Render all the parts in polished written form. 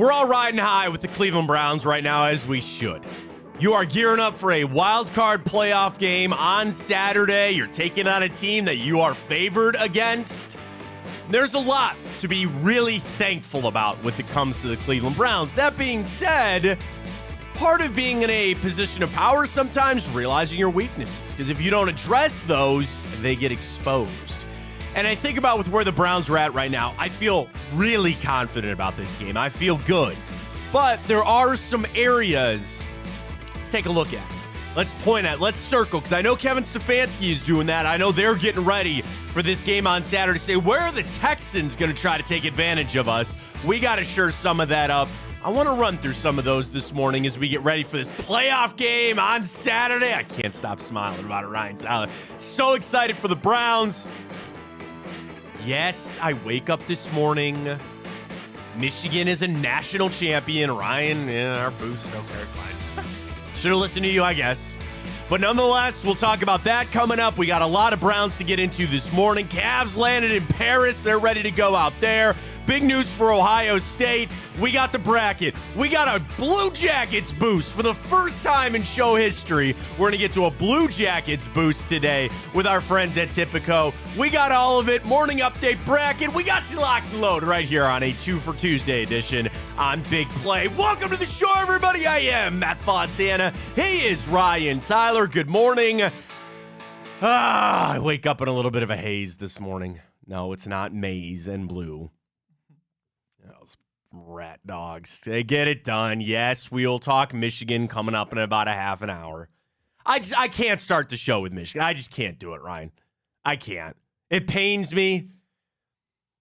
We're all riding high with the Cleveland Browns right now, as we should. You are gearing up for a wild card playoff game on Saturday. You're taking on a team that you are favored against. There's a lot to be really thankful about when it comes to the Cleveland Browns. That being said, part of being in a position of power is sometimes realizing your weaknesses, because if you don't address those, they get exposed. And I think about with where the Browns are at right now, I feel really confident about this game. I feel good. But there are some areas. Let's take a look at. Let's circle, because I know Kevin Stefanski is doing that. I know they're getting ready for this game on Saturday to say, where are the Texans going to try to take advantage of us? We got to shore some of that up. I want to run through some of those this morning as we get ready for this playoff game on Saturday. I can't stop smiling about it, Ryan Tyler. So excited for the Browns. Yes, I wake up this morning. Michigan is a national champion. Ryan, our boost. Okay, fine. Should have listened to you, I guess. But nonetheless, we'll talk about that coming up. We got a lot of Browns to get into this morning. Cavs landed in Paris. They're ready to go out there. Big news for Ohio State. We got the bracket. We got a Blue Jackets boost for the first time in show history. We're going to get to a Blue Jackets boost today with our friends at Tipico. We got all of it. Morning update bracket. We got you locked and loaded right here on a 2 for Tuesday edition on Big Play. Welcome to the show, everybody. I am Matt Fontana. He is Ryan Tyler. Good morning. I wake up in a little bit of a haze this morning. No, it's not maize and blue. Those rat dogs. They get it done. Yes, we'll talk Michigan coming up in about a half an hour. I can't start the show with Michigan. I just can't do it, Ryan. I can't. It pains me.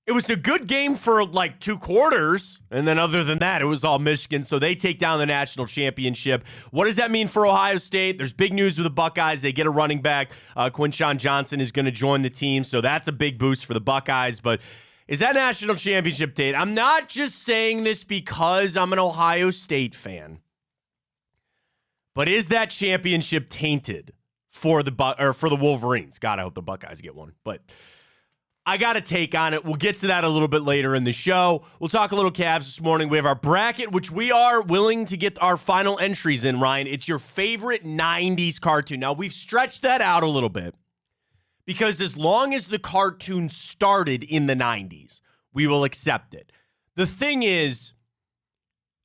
It was a good game for like 2 quarters, and then other than that, it was all Michigan, so they take down the national championship. What does that mean for Ohio State? There's big news with the Buckeyes. They get a running back. Quinshon Johnson is going to join the team, so that's a big boost for the Buckeyes, but is that national championship date? I'm not just saying this because I'm an Ohio State fan, but is that championship tainted for the Wolverines? God, I hope the Buckeyes get one, but I got a take on it. We'll get to that a little bit later in the show. We'll talk a little Cavs this morning. We have our bracket, which we are willing to get our final entries in, Ryan. It's your favorite 90s cartoon. Now, we've stretched that out a little bit, because as long as the cartoon started in the 90s, we will accept it. The thing is,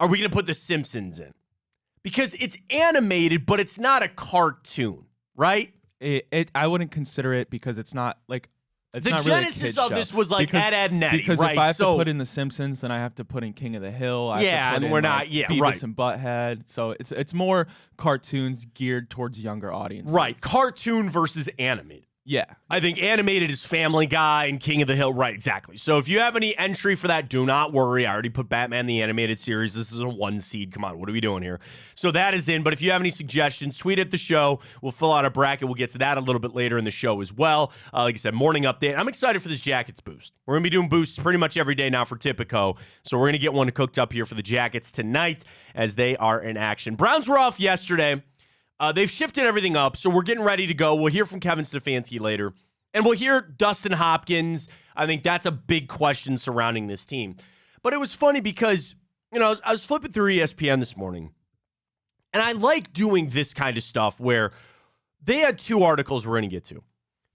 are we going to put The Simpsons in? Because it's animated, but it's not a cartoon, right? I wouldn't consider it, because it's not like it's the not genesis really of this was like Ed and Eddie, because right? If I have to put in The Simpsons, then I have to put in King of the Hill. And we're not, Beavis right. and Butthead. So it's more cartoons geared towards younger audiences. Right, cartoon versus animated. Yeah. I think animated is Family Guy and King of the Hill. Right, exactly. So if you have any entry for that, do not worry. I already put Batman the Animated Series. This is a 1 seed. Come on, what are we doing here? So that is in. But if you have any suggestions, tweet at the show. We'll fill out a bracket. We'll get to that a little bit later in the show as well. Like I said, morning update. I'm excited for this Jackets boost. We're going to be doing boosts pretty much every day now for Tipico. So we're going to get one cooked up here for the Jackets tonight as they are in action. Browns were off yesterday. They've shifted everything up, so we're getting ready to go. We'll hear from Kevin Stefanski later, and we'll hear Dustin Hopkins. I think that's a big question surrounding this team. But it was funny because, I was flipping through ESPN this morning, and I like doing this kind of stuff where they had 2 articles we're going to get to.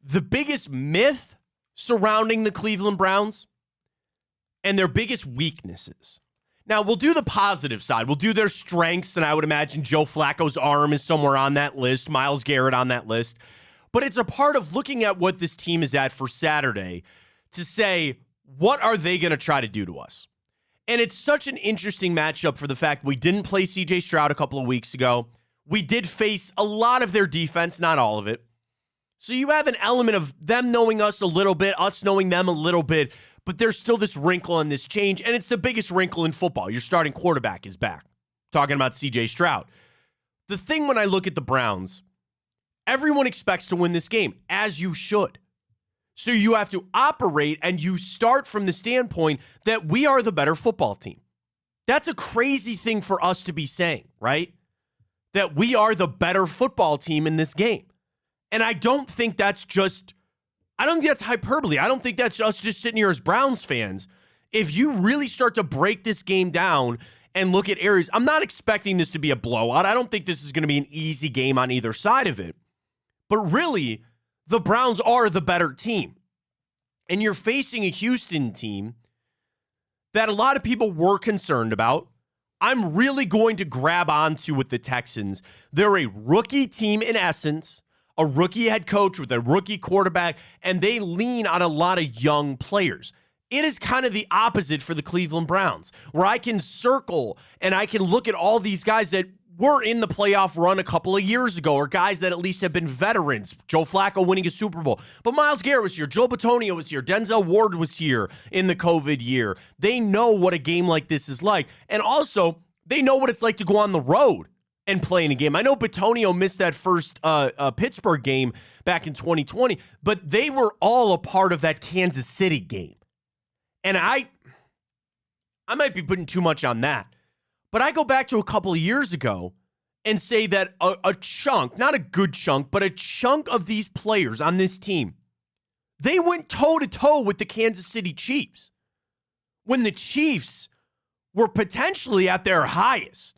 The biggest myth surrounding the Cleveland Browns and their biggest weaknesses. Now, we'll do the positive side. We'll do their strengths, and I would imagine Joe Flacco's arm is somewhere on that list, Myles Garrett on that list. But it's a part of looking at what this team is at for Saturday to say, what are they going to try to do to us? And it's such an interesting matchup for the fact we didn't play C.J. Stroud a couple of weeks ago. We did face a lot of their defense, not all of it. So you have an element of them knowing us a little bit, us knowing them a little bit, but there's still this wrinkle and this change, and it's the biggest wrinkle in football. Your starting quarterback is back. Talking about C.J. Stroud. The thing when I look at the Browns, everyone expects to win this game, as you should. So you have to operate, and you start from the standpoint that we are the better football team. That's a crazy thing for us to be saying, right? That we are the better football team in this game. And I don't think that's hyperbole. I don't think that's us just sitting here as Browns fans. If you really start to break this game down and look at areas, I'm not expecting this to be a blowout. I don't think this is going to be an easy game on either side of it. But really, the Browns are the better team. And you're facing a Houston team that a lot of people were concerned about. I'm really going to grab onto with the Texans. They're a rookie team in essence, a rookie head coach with a rookie quarterback, and they lean on a lot of young players. It is kind of the opposite for the Cleveland Browns, where I can circle and I can look at all these guys that were in the playoff run a couple of years ago, or guys that at least have been veterans. Joe Flacco winning a Super Bowl. But Myles Garrett was here. Joe Bitonio was here. Denzel Ward was here in the COVID year. They know what a game like this is like. And also, they know what it's like to go on the road and play in a game. I know Bitonio missed that first Pittsburgh game back in 2020, but they were all a part of that Kansas City game. And I might be putting too much on that. But I go back to a couple of years ago and say that a chunk, not a good chunk, but a chunk of these players on this team, they went toe-to-toe with the Kansas City Chiefs when the Chiefs were potentially at their highest,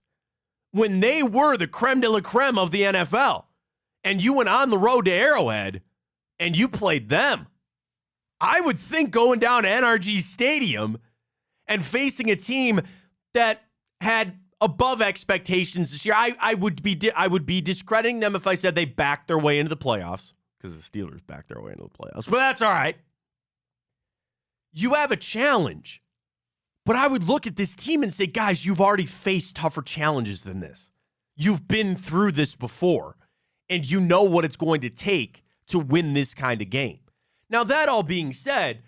when they were the creme de la creme of the NFL, and you went on the road to Arrowhead and you played them. I would think going down to NRG Stadium and facing a team that had above expectations this year, I would be discrediting them if I said they backed their way into the playoffs, because the Steelers backed their way into the playoffs. But that's all right. You have a challenge. But I would look at this team and say, guys, you've already faced tougher challenges than this. You've been through this before, and you know what it's going to take to win this kind of game. Now, that all being said,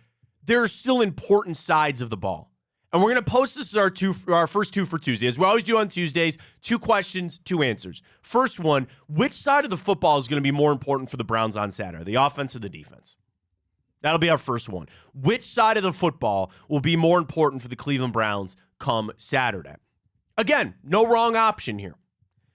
there are still important sides of the ball. And we're going to post this as our first two for Tuesday. As we always do on Tuesdays, 2 questions, 2 answers. First one, which side of the football is going to be more important for the Browns on Saturday, the offense or the defense? That'll be our first one. Which side of the football will be more important for the Cleveland Browns come Saturday? Again, no wrong option here.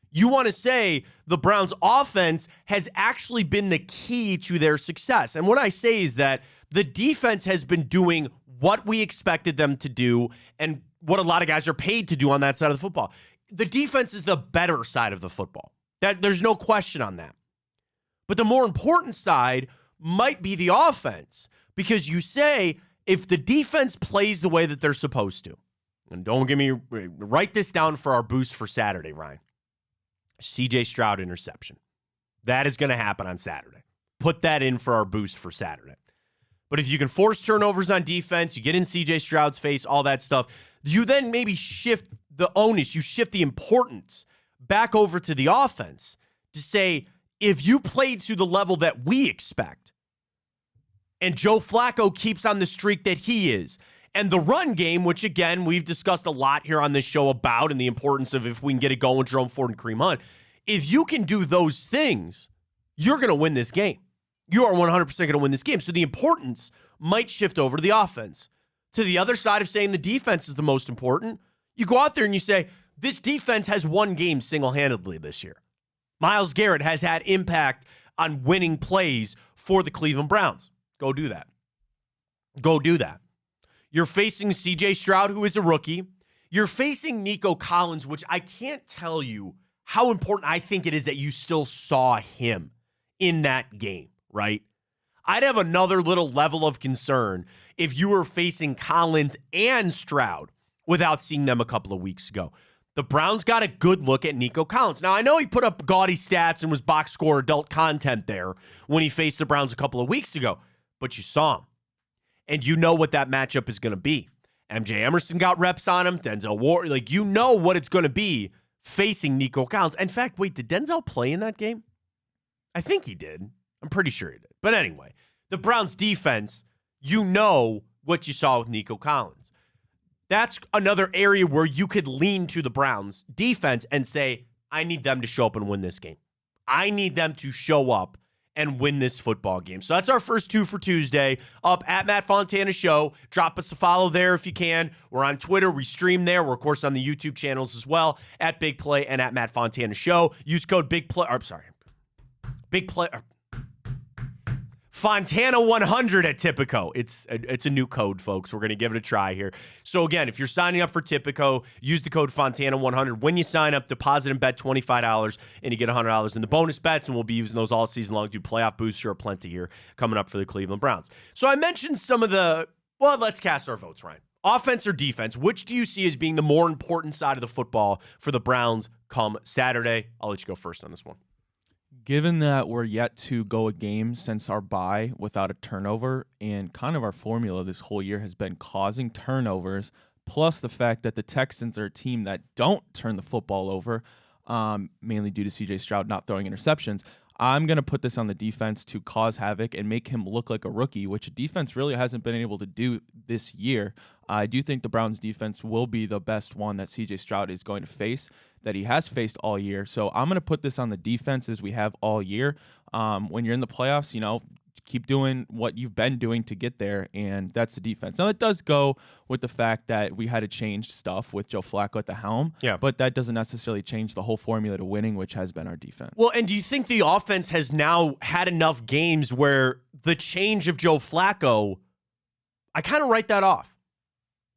You want to say the Browns' offense has actually been the key to their success. And what I say is that the defense has been doing what we expected them to do and what a lot of guys are paid to do on that side of the football. The defense is the better side of the football. There's no question on that. But the more important side might be the offense, because you say if the defense plays the way that they're supposed to, and write this down for our boost for Saturday, Ryan. CJ Stroud interception. That is going to happen on Saturday. Put that in for our boost for Saturday. But if you can force turnovers on defense, you get in CJ Stroud's face, all that stuff, you then maybe shift the onus, you shift the importance back over to the offense to say, if you play to the level that we expect, and Joe Flacco keeps on the streak that he is, and the run game, which again, we've discussed a lot here on this show about, and the importance of if we can get it going with Jerome Ford and Kareem Hunt, if you can do those things, you're going to win this game. You are 100% going to win this game. So the importance might shift over to the offense. To the other side of saying the defense is the most important, you go out there and you say, this defense has won games single-handedly this year. Myles Garrett has had impact on winning plays for the Cleveland Browns. Go do that. Go do that. You're facing CJ Stroud, who is a rookie. You're facing Nico Collins, which I can't tell you how important I think it is that you still saw him in that game. Right? I'd have another little level of concern if you were facing Collins and Stroud without seeing them a couple of weeks ago. The Browns got a good look at Nico Collins. Now, I know he put up gaudy stats and was box score adult content there when he faced the Browns a couple of weeks ago, but you saw him. And you know what that matchup is going to be. MJ Emerson got reps on him. Denzel Ward, you know what it's going to be facing Nico Collins. In fact, wait, did Denzel play in that game? I think he did. I'm pretty sure he did. But anyway, the Browns defense, you know what you saw with Nico Collins. That's another area where you could lean to the Browns defense and say, I need them to show up and win this game. I need them to show up and win this football game. So that's our first 2 for Tuesday up at Matt Fontana Show. Drop us a follow there if you can. We're on Twitter. We stream there. We're, of course, on the YouTube channels as well at Big Play and at Matt Fontana Show. Use code Big Play. Big Play. Fontana 100 at Tipico. It's a new code, folks. We're going to give it a try here. So again, if you're signing up for Tipico, use the code Fontana 100. When you sign up, deposit and bet $25, and you get $100 in the bonus bets, and we'll be using those all season long. Do playoff booster or plenty here coming up for the Cleveland Browns. So I mentioned some of let's cast our votes, Ryan. Offense or defense, which do you see as being the more important side of the football for the Browns come Saturday? I'll let you go first on this one. Given that we're yet to go a game since our bye without a turnover, and kind of our formula this whole year has been causing turnovers, plus the fact that the Texans are a team that don't turn the football over, mainly due to C.J. Stroud not throwing interceptions, I'm going to put this on the defense to cause havoc and make him look like a rookie, which a defense really hasn't been able to do this year. I do think the Browns defense will be the best one that C.J. Stroud is going to face, that he has faced all year. So I'm going to put this on the defense as we have all year. When you're in the playoffs, keep doing what you've been doing to get there, and that's the defense. Now, it does go with the fact that we had to change stuff with Joe Flacco at the helm, but that doesn't necessarily change the whole formula to winning, which has been our defense. Well, and do you think the offense has now had enough games where the change of Joe Flacco, I kind of write that off?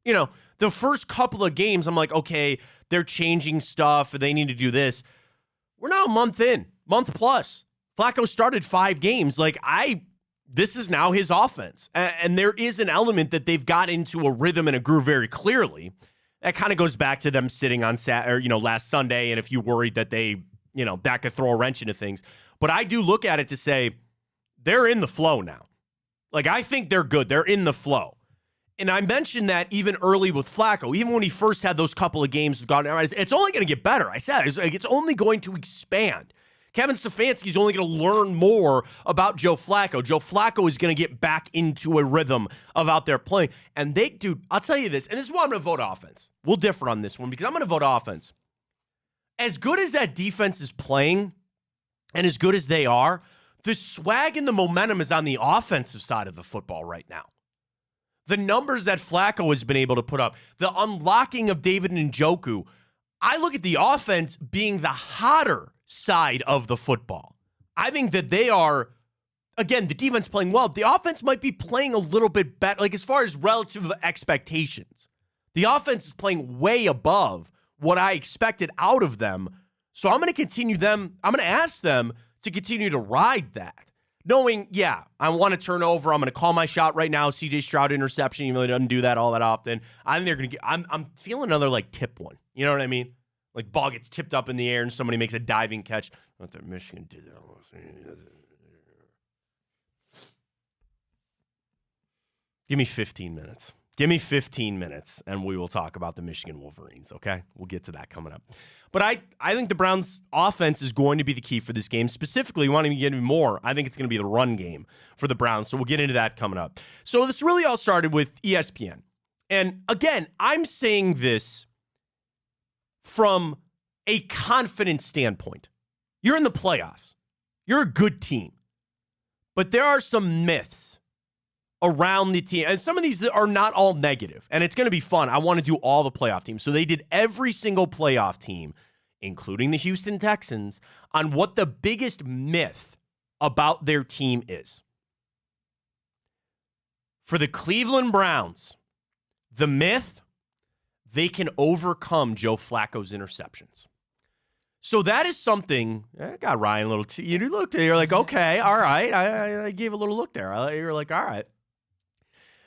The first couple of games, I'm like, okay, they're changing stuff, they need to do this. We're now a month plus. Flacco started 5 games. This is now his offense. And there is an element that they've got into a rhythm and a groove very clearly. That kind of goes back to them sitting on last Sunday, and if you worried that they, that could throw a wrench into things. But I do look at it to say they're in the flow now. I think they're good. They're in the flow. And I mentioned that even early with Flacco, even when he first had those couple of games with Gardner, it's only going to get better. I said it's only going to expand. Kevin Stefanski's only going to learn more about Joe Flacco. Joe Flacco is going to get back into a rhythm of out there playing. And I'll tell you this, and this is why I'm going to vote offense. We'll differ on this one because I'm going to vote offense. As good as that defense is playing, and as good as they are, the swag and the momentum is on the offensive side of the football right now. The numbers that Flacco has been able to put up, the unlocking of David Njoku, I look at the offense being the hotter side of the football. I think that they are, again, the defense playing well. The offense might be playing a little bit better, as far as relative expectations. The offense is playing way above what I expected out of them. So I'm going to ask them to continue to ride that. Knowing, I want to turn over. I'm going to call my shot right now. C.J. Stroud interception. He really doesn't do that all that often. I think they're going to get. I'm feeling another tip one. You know what I mean? Ball gets tipped up in the air and somebody makes a diving catch. What the Michigan did that. Give me 15 minutes. Give me 15 minutes, and we will talk about the Michigan Wolverines, okay? We'll get to that coming up. But I think the Browns' offense is going to be the key for this game. Specifically, wanting to get even more, I think it's going to be the run game for the Browns, so we'll get into that coming up. So this really all started with ESPN. And again, I'm saying this from a confident standpoint. You're in the playoffs. You're a good team. But there are some myths around the team. And some of these are not all negative. And it's going to be fun. I want to do all the playoff teams. So they did every single playoff team, including the Houston Texans, on what the biggest myth about their team is. For the Cleveland Browns, the myth, they can overcome Joe Flacco's interceptions. So that is something, I got Ryan a little, you looked at, you're like, okay, all right. I gave a little look there. You're like, all right.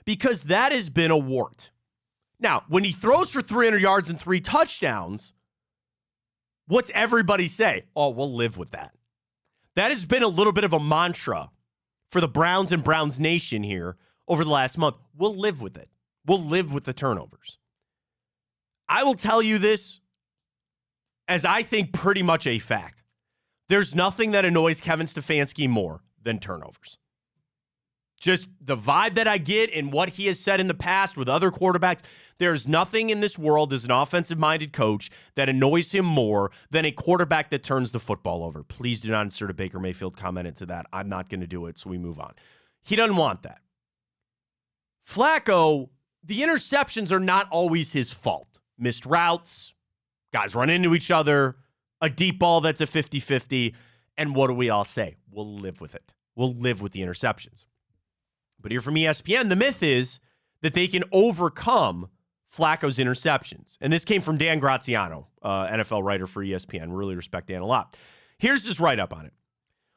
Because that has been a wart. Now, when he throws for 300 yards and 3 touchdowns, what's everybody say? Oh, we'll live with that. That has been a little bit of a mantra for the Browns and Browns Nation here over the last month. We'll live with it. We'll live with the turnovers. I will tell you this as I think pretty much a fact. There's nothing that annoys Kevin Stefanski more than turnovers. Just the vibe that I get and what he has said in the past with other quarterbacks, there's nothing in this world as an offensive-minded coach that annoys him more than a quarterback that turns the football over. Please do not insert a Baker Mayfield comment into that. I'm not going to do it, so we move on. He doesn't want that. Flacco, the interceptions are not always his fault. Missed routes, guys run into each other, a deep ball that's a 50-50, and what do we all say? We'll live with it. will live with the interceptions. But here from ESPN, the myth is that they can overcome Flacco's interceptions. And this came from Dan Graziano, NFL writer for ESPN. Really respect Dan a lot. Here's his write-up on it.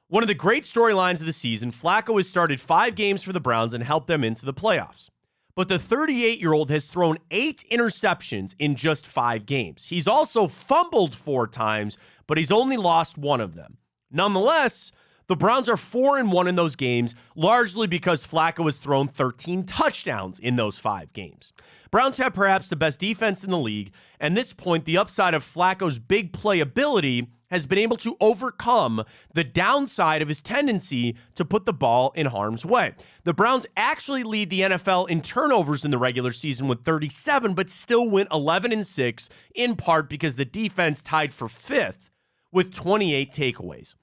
One of the great storylines of the season, Flacco has started 5 games for the Browns and helped them into the playoffs. But the 38-year-old has thrown 8 interceptions in just 5 games. He's also fumbled 4 times, but he's only lost 1 of them. Nonetheless, the Browns are 4-1 in those games, largely because Flacco has thrown 13 touchdowns in those 5 games. Browns have perhaps the best defense in the league, and at this point, the upside of Flacco's big playability has been able to overcome the downside of his tendency to put the ball in harm's way. The Browns actually lead the NFL in turnovers in the regular season with 37, but still went 11-6, in part because the defense tied for 5th with 28 takeaways.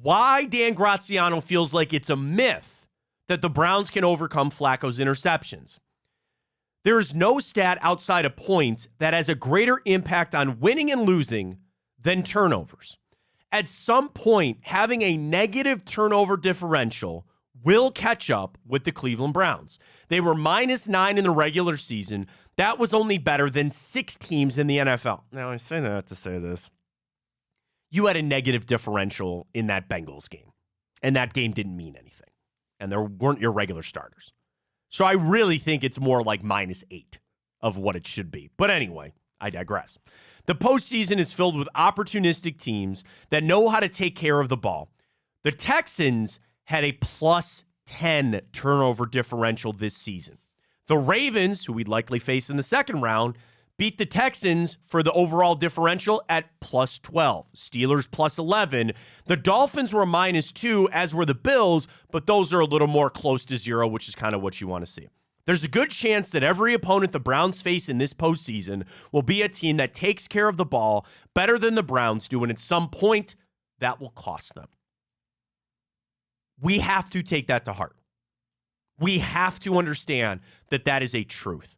Why Dan Graziano feels like it's a myth that the Browns can overcome Flacco's interceptions. There is no stat outside of points that has a greater impact on winning and losing than turnovers. At some point, having a negative turnover differential will catch up with the Cleveland Browns. They were -9 in the regular season. That was only better than 6 teams in the NFL. Now, I say that to say this. You had a negative differential in that Bengals game, and that game didn't mean anything, and there weren't your regular starters. So I really think it's more like -8 of what it should be. But anyway, I digress. The postseason is filled with opportunistic teams that know how to take care of the ball. The Texans had a +10 turnover differential this season. The Ravens, who we'd likely face in the second round, beat the Texans for the overall differential at +12. Steelers +11. The Dolphins were -2, as were the Bills, but those are a little more close to 0, which is kind of what you want to see. There's a good chance that every opponent the Browns face in this postseason will be a team that takes care of the ball better than the Browns do, and at some point, that will cost them. We have to take that to heart. We have to understand that that is a truth.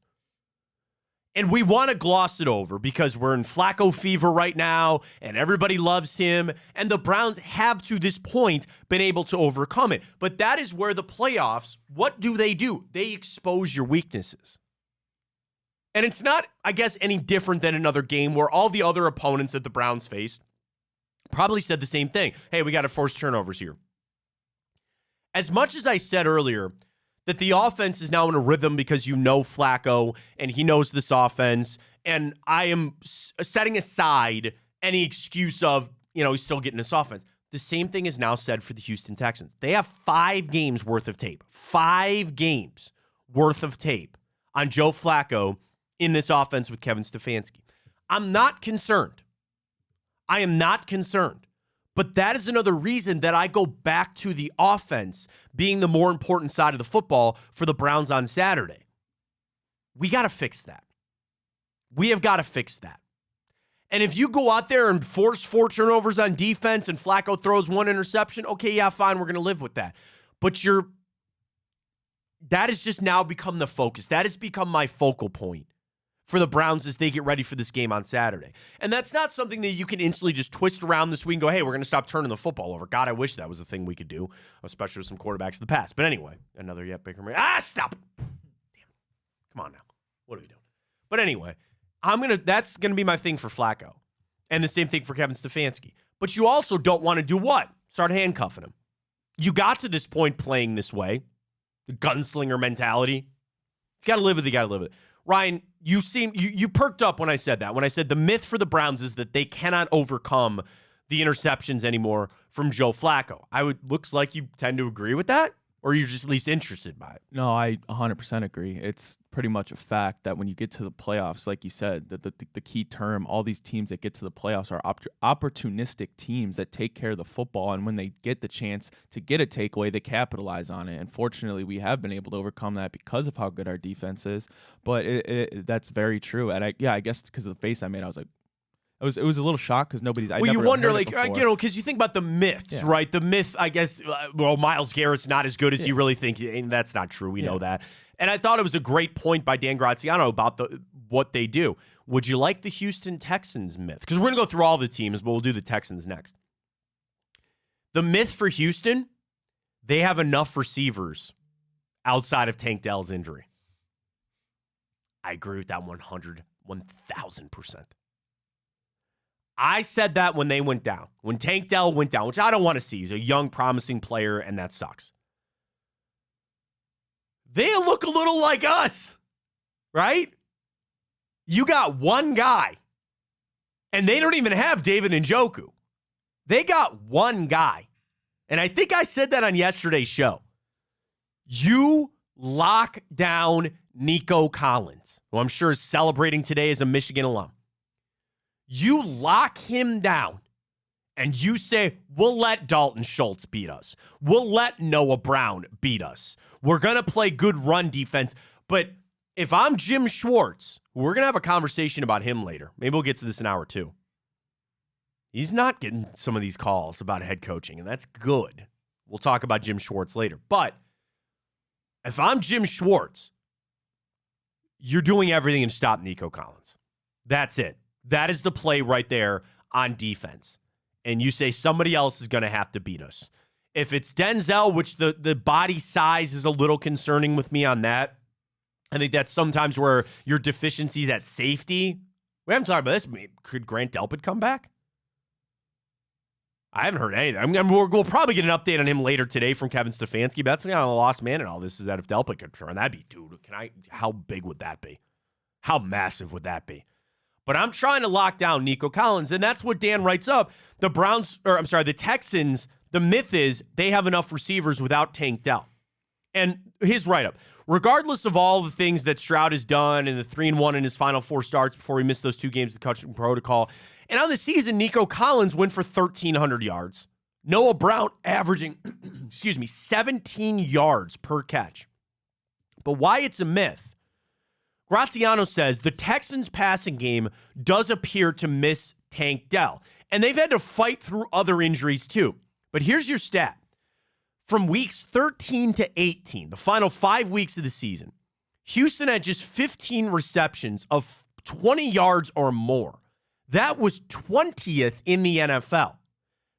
And we want to gloss it over because we're in Flacco fever right now and everybody loves him. And the Browns have, to this point, been able to overcome it. But that is where the playoffs, what do? They expose your weaknesses. And it's not, I guess, any different than another game where all the other opponents that the Browns faced probably said the same thing. Hey, we got to force turnovers here. As much as I said earlier that the offense is now in a rhythm because you know Flacco and he knows this offense, and I am setting aside any excuse of, he's still getting this offense. The same thing is now said for the Houston Texans. They have 5 games worth of tape. 5 games worth of tape on Joe Flacco in this offense with Kevin Stefanski. I'm not concerned. I am not concerned. But that is another reason that I go back to the offense being the more important side of the football for the Browns on Saturday. We got to fix that. We have got to fix that. And if you go out there and force 4 turnovers on defense and Flacco throws 1 interception, okay, yeah, fine, we're going to live with that. But that has just now become the focus. That has become my focal point for the Browns as they get ready for this game on Saturday. And that's not something that you can instantly just twist around this week and go, hey, we're going to stop turning the football over. God, I wish that was a thing we could do, especially with some quarterbacks in the past. But anyway, another Baker Mayfield. Stop it. Damn. Come on now. What are we doing? But anyway, that's going to be my thing for Flacco. And the same thing for Kevin Stefanski. But you also don't want to do what? Start handcuffing him. You got to this point playing this way, the gunslinger mentality. You got to live with it, you got to live with it. Ryan, you perked up when I said that. When I said the myth for the Browns is that they cannot overcome the interceptions anymore from Joe Flacco. Looks like you tend to agree with that, or you're just at least interested by it. No, I 100% agree. It's pretty much a fact that when you get to the playoffs, like you said, the key term, all these teams that get to the playoffs are opportunistic teams that take care of the football, and when they get the chance to get a takeaway, they capitalize on it. And fortunately, we have been able to overcome that because of how good our defense is. But that's very true. And I guess because of the face I made, I was like, it was a little shocked because nobody's. Well, you wonder, because you think about the myths, right? The myth, I guess, Myles Garrett's not as good as you really think, and that's not true. We know that. And I thought it was a great point by Dan Graziano about what they do. Would you like the Houston Texans myth? Because we're going to go through all the teams, but we'll do the Texans next. The myth for Houston, they have enough receivers outside of Tank Dell's injury. I agree with that 1,000%. I said that when they went down. When Tank Dell went down, which I don't want to see. He's a young, promising player, and that sucks. They look a little like us, right? You got one guy, and they don't even have David Njoku. They got one guy. And I think I said that on yesterday's show. You lock down Nico Collins, who I'm sure is celebrating today as a Michigan alum. You lock him down, and you say, we'll let Dalton Schultz beat us. We'll let Noah Brown beat us. We're going to play good run defense. But if I'm Jim Schwartz, we're going to have a conversation about him later. Maybe we'll get to this in hour 2. He's not getting some of these calls about head coaching, and that's good. We'll talk about Jim Schwartz later. But if I'm Jim Schwartz, you're doing everything to stop Nico Collins. That's it. That is the play right there on defense. And you say somebody else is going to have to beat us. If it's Denzel, which the body size is a little concerning with me on that, I think that's sometimes where your deficiencies at safety. We haven't talked about this. Could Grant Delpit come back? I haven't heard anything. We'll probably get an update on him later today from Kevin Stefanski. But that's kind of the lost man in all this is that if Delpit could return, that'd be, dude, how big would that be? How massive would that be? But I'm trying to lock down Nico Collins, and that's what Dan writes up. The Texans, the myth is they have enough receivers without Tank Dell. And his write-up, regardless of all the things that Stroud has done and the 3-1 in his final 4 starts before he missed those 2 games of the coaching protocol, and on the season, Nico Collins went for 1,300 yards. Noah Brown averaging, 17 yards per catch. But why it's a myth, Graziano says the Texans' passing game does appear to miss Tank Dell. And they've had to fight through other injuries too. But here's your stat. From weeks 13 to 18, the final 5 weeks of the season, Houston had just 15 receptions of 20 yards or more. That was 20th in the NFL.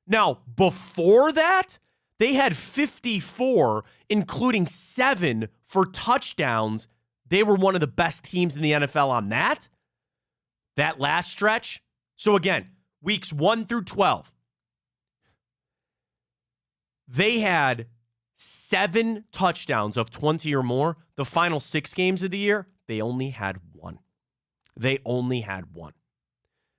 Now, before that, they had 54, including 7 for touchdowns. They were one of the best teams in the NFL on that last stretch. So again, weeks 1 through 12, they had 7 touchdowns of 20 or more. The final 6 games of the year, they only had 1.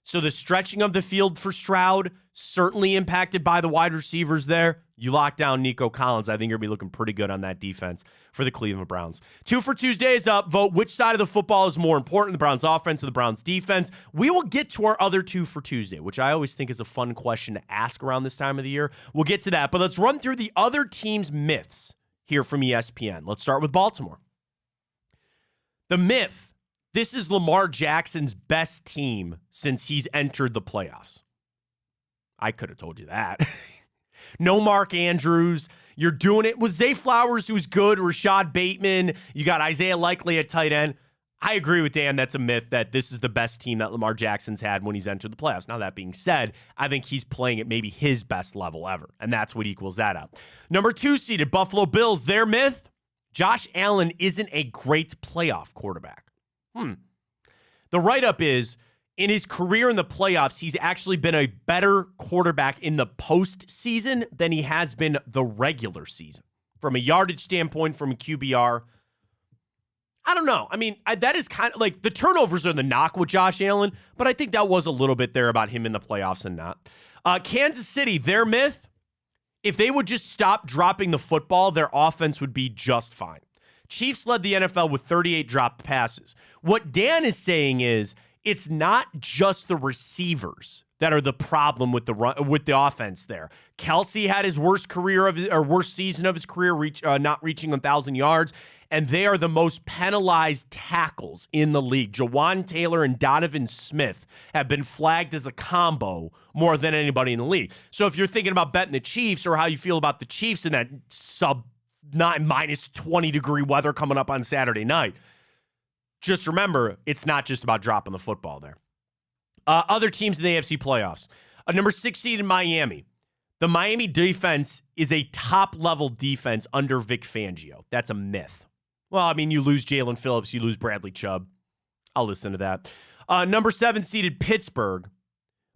So the stretching of the field for Stroud, certainly impacted by the wide receivers there. You lock down Nico Collins, I think you're going to be looking pretty good on that defense for the Cleveland Browns. 2 for Tuesday is up. Vote which side of the football is more important, the Browns offense or the Browns defense. We will get to our other 2 for Tuesday, which I always think is a fun question to ask around this time of the year. We'll get to that, but let's run through the other teams' myths here from ESPN. Let's start with Baltimore. The myth, this is Lamar Jackson's best team since he's entered the playoffs. I could have told you that. No Mark Andrews. You're doing it with Zay Flowers, who's good. Rashad Bateman. You got Isaiah Likely at tight end. I agree with Dan. That's a myth that this is the best team that Lamar Jackson's had when he's entered the playoffs. Now, that being said, I think he's playing at maybe his best level ever, and that's what equals that out. Number 2 seeded Buffalo Bills. Their myth, Josh Allen isn't a great playoff quarterback. The write-up is, in his career in the playoffs, he's actually been a better quarterback in the postseason than he has been the regular season. From a yardage standpoint, from a QBR, I don't know. I mean, that is kind of like the turnovers are the knock with Josh Allen, but I think that was a little bit there about him in the playoffs and not. Kansas City, their myth, if they would just stop dropping the football, their offense would be just fine. Chiefs led the NFL with 38 dropped passes. What Dan is saying is, it's not just the receivers that are the problem with the offense there. Kelsey had his worst season of his career, not reaching 1,000 yards, and they are the most penalized tackles in the league. Jawan Taylor and Donovan Smith have been flagged as a combo more than anybody in the league. So if you're thinking about betting the Chiefs or how you feel about the Chiefs in that minus 20 degree weather coming up on Saturday night, just remember, it's not just about dropping the football there. Other teams in the AFC playoffs. Number 6 seed in Miami. The Miami defense is a top-level defense under Vic Fangio. That's a myth. Well, I mean, you lose Jalen Phillips, you lose Bradley Chubb. I'll listen to that. Number 7 seeded Pittsburgh.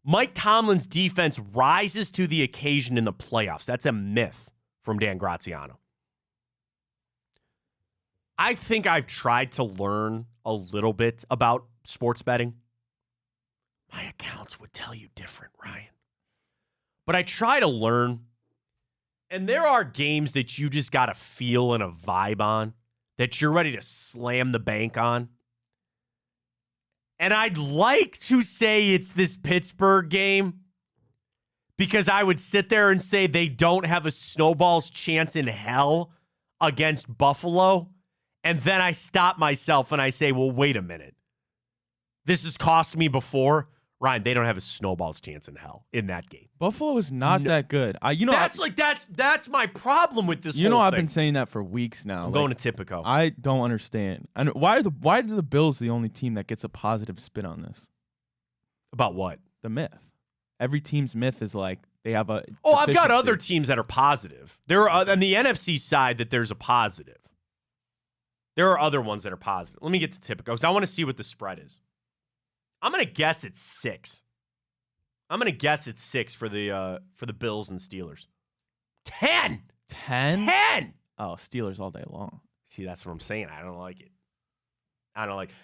Mike Tomlin's defense rises to the occasion in the playoffs. That's a myth from Dan Graziano. I think I've tried to learn a little bit about sports betting. My accounts would tell you different, Ryan. But I try to learn, and there are games that you just got to feel and a vibe on, that you're ready to slam the bank on. And I'd like to say it's this Pittsburgh game, because I would sit there and say they don't have a snowball's chance in hell against Buffalo. And then I stop myself and I say, well, wait a minute. This has cost me before. Ryan, they don't have a snowball's chance in hell in that game. Buffalo is not that good. That's my problem with this. I've been saying that for weeks now. I'm going to Tipico. I don't understand. And why are the Bills the only team that gets a positive spin on this? About what? The myth. Every team's myth is like they have a. Oh, I've got other teams that are positive. There are on the NFC side that there's a positive. There are other ones that are positive. Let me get to Tipico because I want to see what the spread is. I'm going to guess it's 6. I'm going to guess it's 6 for the Bills and Steelers. 10. 10? 10. Oh, Steelers all day long. See, that's what I'm saying. I don't like it.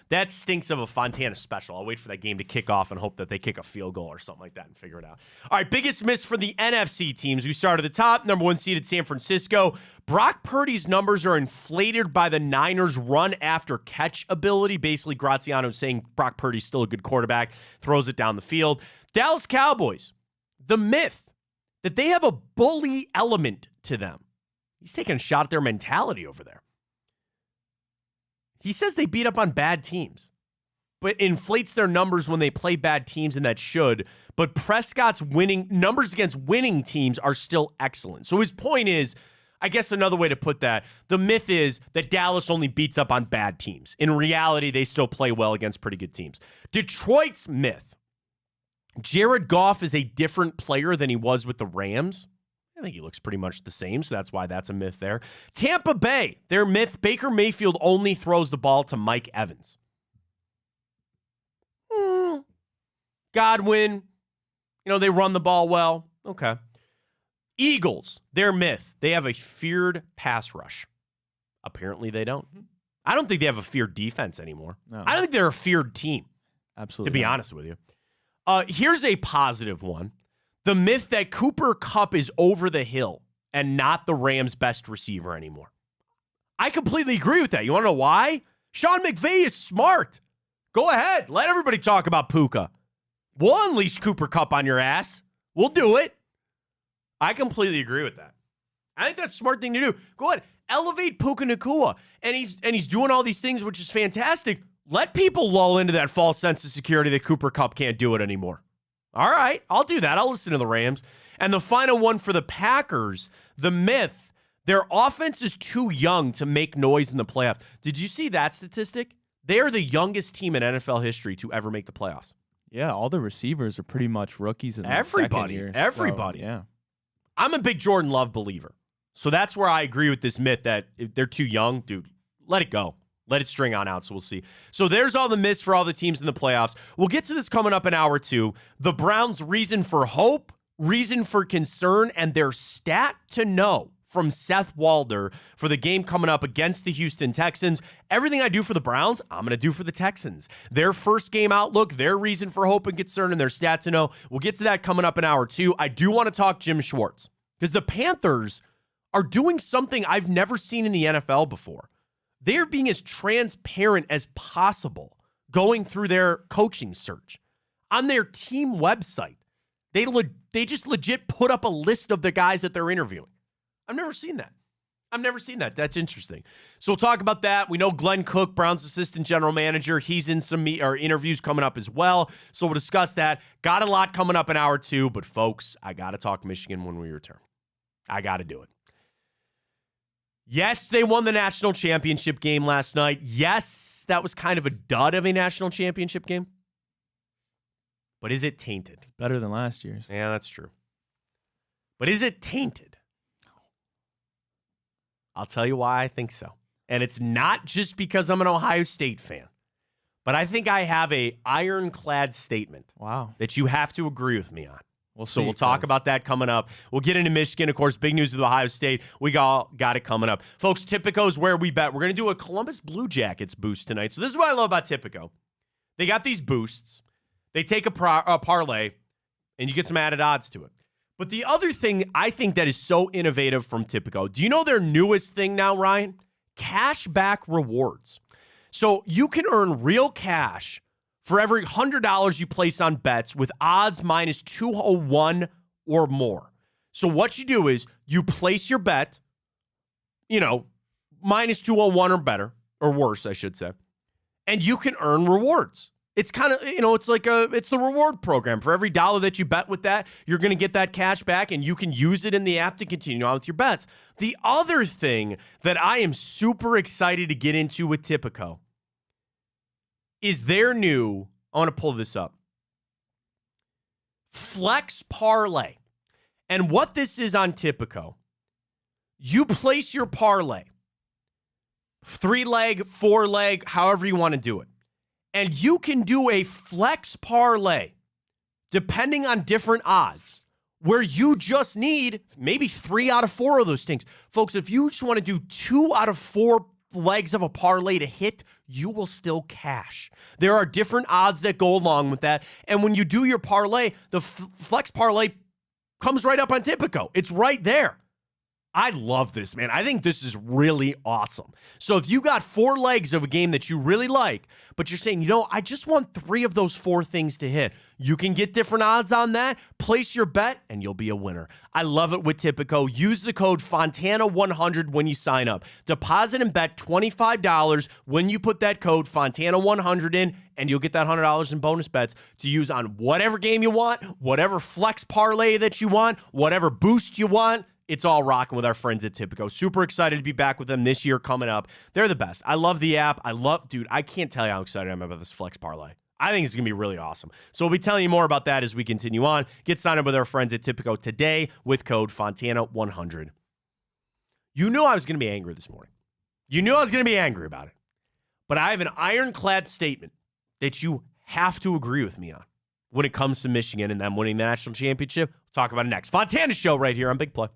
That stinks of a Fontana special. I'll wait for that game to kick off and hope that they kick a field goal or something like that and figure it out. All right, biggest miss for the NFC teams. We start at the top. Number 1 seeded San Francisco. Brock Purdy's numbers are inflated by the Niners' run after catch ability. Basically, Graziano saying Brock Purdy's still a good quarterback, throws it down the field. Dallas Cowboys, the myth that they have a bully element to them. He's taking a shot at their mentality over there. He says they beat up on bad teams, but inflates their numbers when they play bad teams, and that should. But Prescott's winning numbers against winning teams are still excellent. So his point is, I guess another way to put that, the myth is that Dallas only beats up on bad teams. In reality, they still play well against pretty good teams. Detroit's myth. Jared Goff is a different player than he was with the Rams. I think he looks pretty much the same, so that's why that's a myth there. Tampa Bay, their myth, Baker Mayfield only throws the ball to Mike Evans. Godwin, they run the ball well. Okay. Eagles, their myth, they have a feared pass rush. Apparently they don't. I don't think they have a feared defense anymore. No. I don't think they're a feared team. Absolutely. To be honest with you. Here's a positive one. The myth that Cooper Kupp is over the hill and not the Rams' best receiver anymore. I completely agree with that. You want to know why? Sean McVay is smart. Go ahead. Let everybody talk about Puka. We'll unleash Cooper Kupp on your ass. We'll do it. I completely agree with that. I think that's a smart thing to do. Go ahead. Elevate Puka Nacua. And he's doing all these things, which is fantastic. Let people lull into that false sense of security that Cooper Kupp can't do it anymore. All right, I'll do that. I'll listen to the Rams. And the final one for the Packers, the myth, their offense is too young to make noise in the playoffs. Did you see that statistic? They are the youngest team in NFL history to ever make the playoffs. Yeah, all the receivers are pretty much rookies in the second year. Everybody. So, yeah. I'm a big Jordan Love believer. So that's where I agree with this myth that if they're too young, dude, let it go. Let it string on out, so we'll see. So there's all the myths for all the teams in the playoffs. We'll get to this coming up in hour 2. The Browns' reason for hope, reason for concern, and their stat to know from Seth Walder for the game coming up against the Houston Texans. Everything I do for the Browns, I'm going to do for the Texans. Their first game outlook, their reason for hope and concern, and their stat to know. We'll get to that coming up in hour 2. I do want to talk Jim Schwartz because the Panthers are doing something I've never seen in the NFL before. They're being as transparent as possible going through their coaching search. On their team website, they just legit put up a list of the guys that they're interviewing. I've never seen that. That's interesting. So we'll talk about that. We know Glenn Cook, Browns assistant general manager. He's in some interviews coming up as well. So we'll discuss that. Got a lot coming up in hour 2. But folks, I got to talk Michigan when we return. I got to do it. Yes, they won the national championship game last night. Yes, that was kind of a dud of a national championship game. But is it tainted? Better than last year's. Yeah, that's true. But is it tainted? I'll tell you why I think so. And it's not just because I'm an Ohio State fan, but I think I have a ironclad statement that you have to agree with me on. So we'll talk about that coming up. We'll get into Michigan, of course, big news with Ohio State. We got it coming up. Folks, Tipico is where we bet. We're going to do a Columbus Blue Jackets boost tonight. So this is what I love about Tipico. They got these boosts. They take a parlay, and you get some added odds to it. But the other thing I think that is so innovative from Tipico, do you know their newest thing now, Ryan? Cashback rewards. So you can earn real cash for every $100 you place on bets with odds minus 201 or more. So what you do is you place your bet, minus 201 or better, or worse, I should say, and you can earn rewards. It's kind of, it's the reward program. For every dollar that you bet with that, you're going to get that cash back, and you can use it in the app to continue on with your bets. The other thing that I am super excited to get into with Tipico is their new, I want to pull this up, Flex Parlay. And what this is on Tipico, you place your parlay, 3-leg, 4-leg, however you want to do it. And you can do a flex parlay, depending on different odds, where you just need maybe 3 out of 4 of those things. Folks, if you just want to do 2 out of 4 legs of a parlay to hit, you will still cash. There are different odds that go along with that. And when you do your parlay, the flex parlay comes right up on Tipico. It's right there. I love this, man. I think this is really awesome. So if you got 4 legs of a game that you really like, but you're saying, I just want 3 of those 4 things to hit, you can get different odds on that, place your bet, and you'll be a winner. I love it with Tipico. Use the code Fontana100 when you sign up. Deposit and bet $25 when you put that code Fontana100 in, and you'll get that $100 in bonus bets to use on whatever game you want, whatever flex parlay that you want, whatever boost you want. It's all rocking with our friends at Tipico. Super excited to be back with them this year coming up. They're the best. I love the app. Dude, I can't tell you how excited I am about this Flex Parlay. I think it's going to be really awesome. So we'll be telling you more about that as we continue on. Get signed up with our friends at Tipico today with code Fontana100. You knew I was going to be angry this morning. You knew I was going to be angry about it. But I have an ironclad statement that you have to agree with me on when it comes to Michigan and them winning the national championship. We'll talk about it next. Fontana Show right here on Big Play.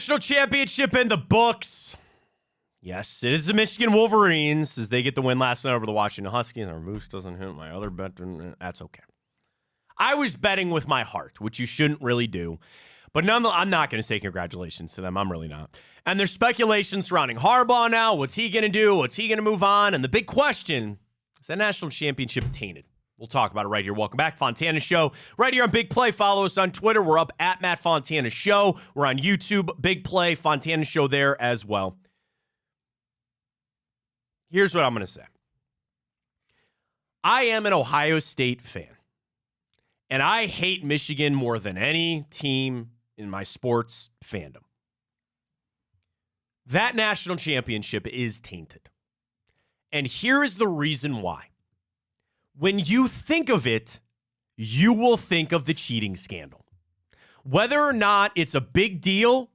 National championship in the books. Yes, it is the Michigan Wolverines as they get the win last night over the Washington Huskies. Our moose doesn't hit my other bet. That's okay. I was betting with my heart, which you shouldn't really do. But nonetheless, I'm not going to say congratulations to them. I'm really not. And there's speculation surrounding Harbaugh now. What's he going to do? What's he going to move on? And the big question is that national championship tainted? We'll talk about it right here. Welcome back, Fontana Show. Right here on Big Play. Follow us on Twitter. We're up at Matt Fontana Show. We're on YouTube. Big Play, Fontana Show there as well. Here's what I'm going to say. I am an Ohio State fan. And I hate Michigan more than any team in my sports fandom. That national championship is tainted. And here is the reason why. When you think of it, you will think of the cheating scandal. Whether or not it's a big deal,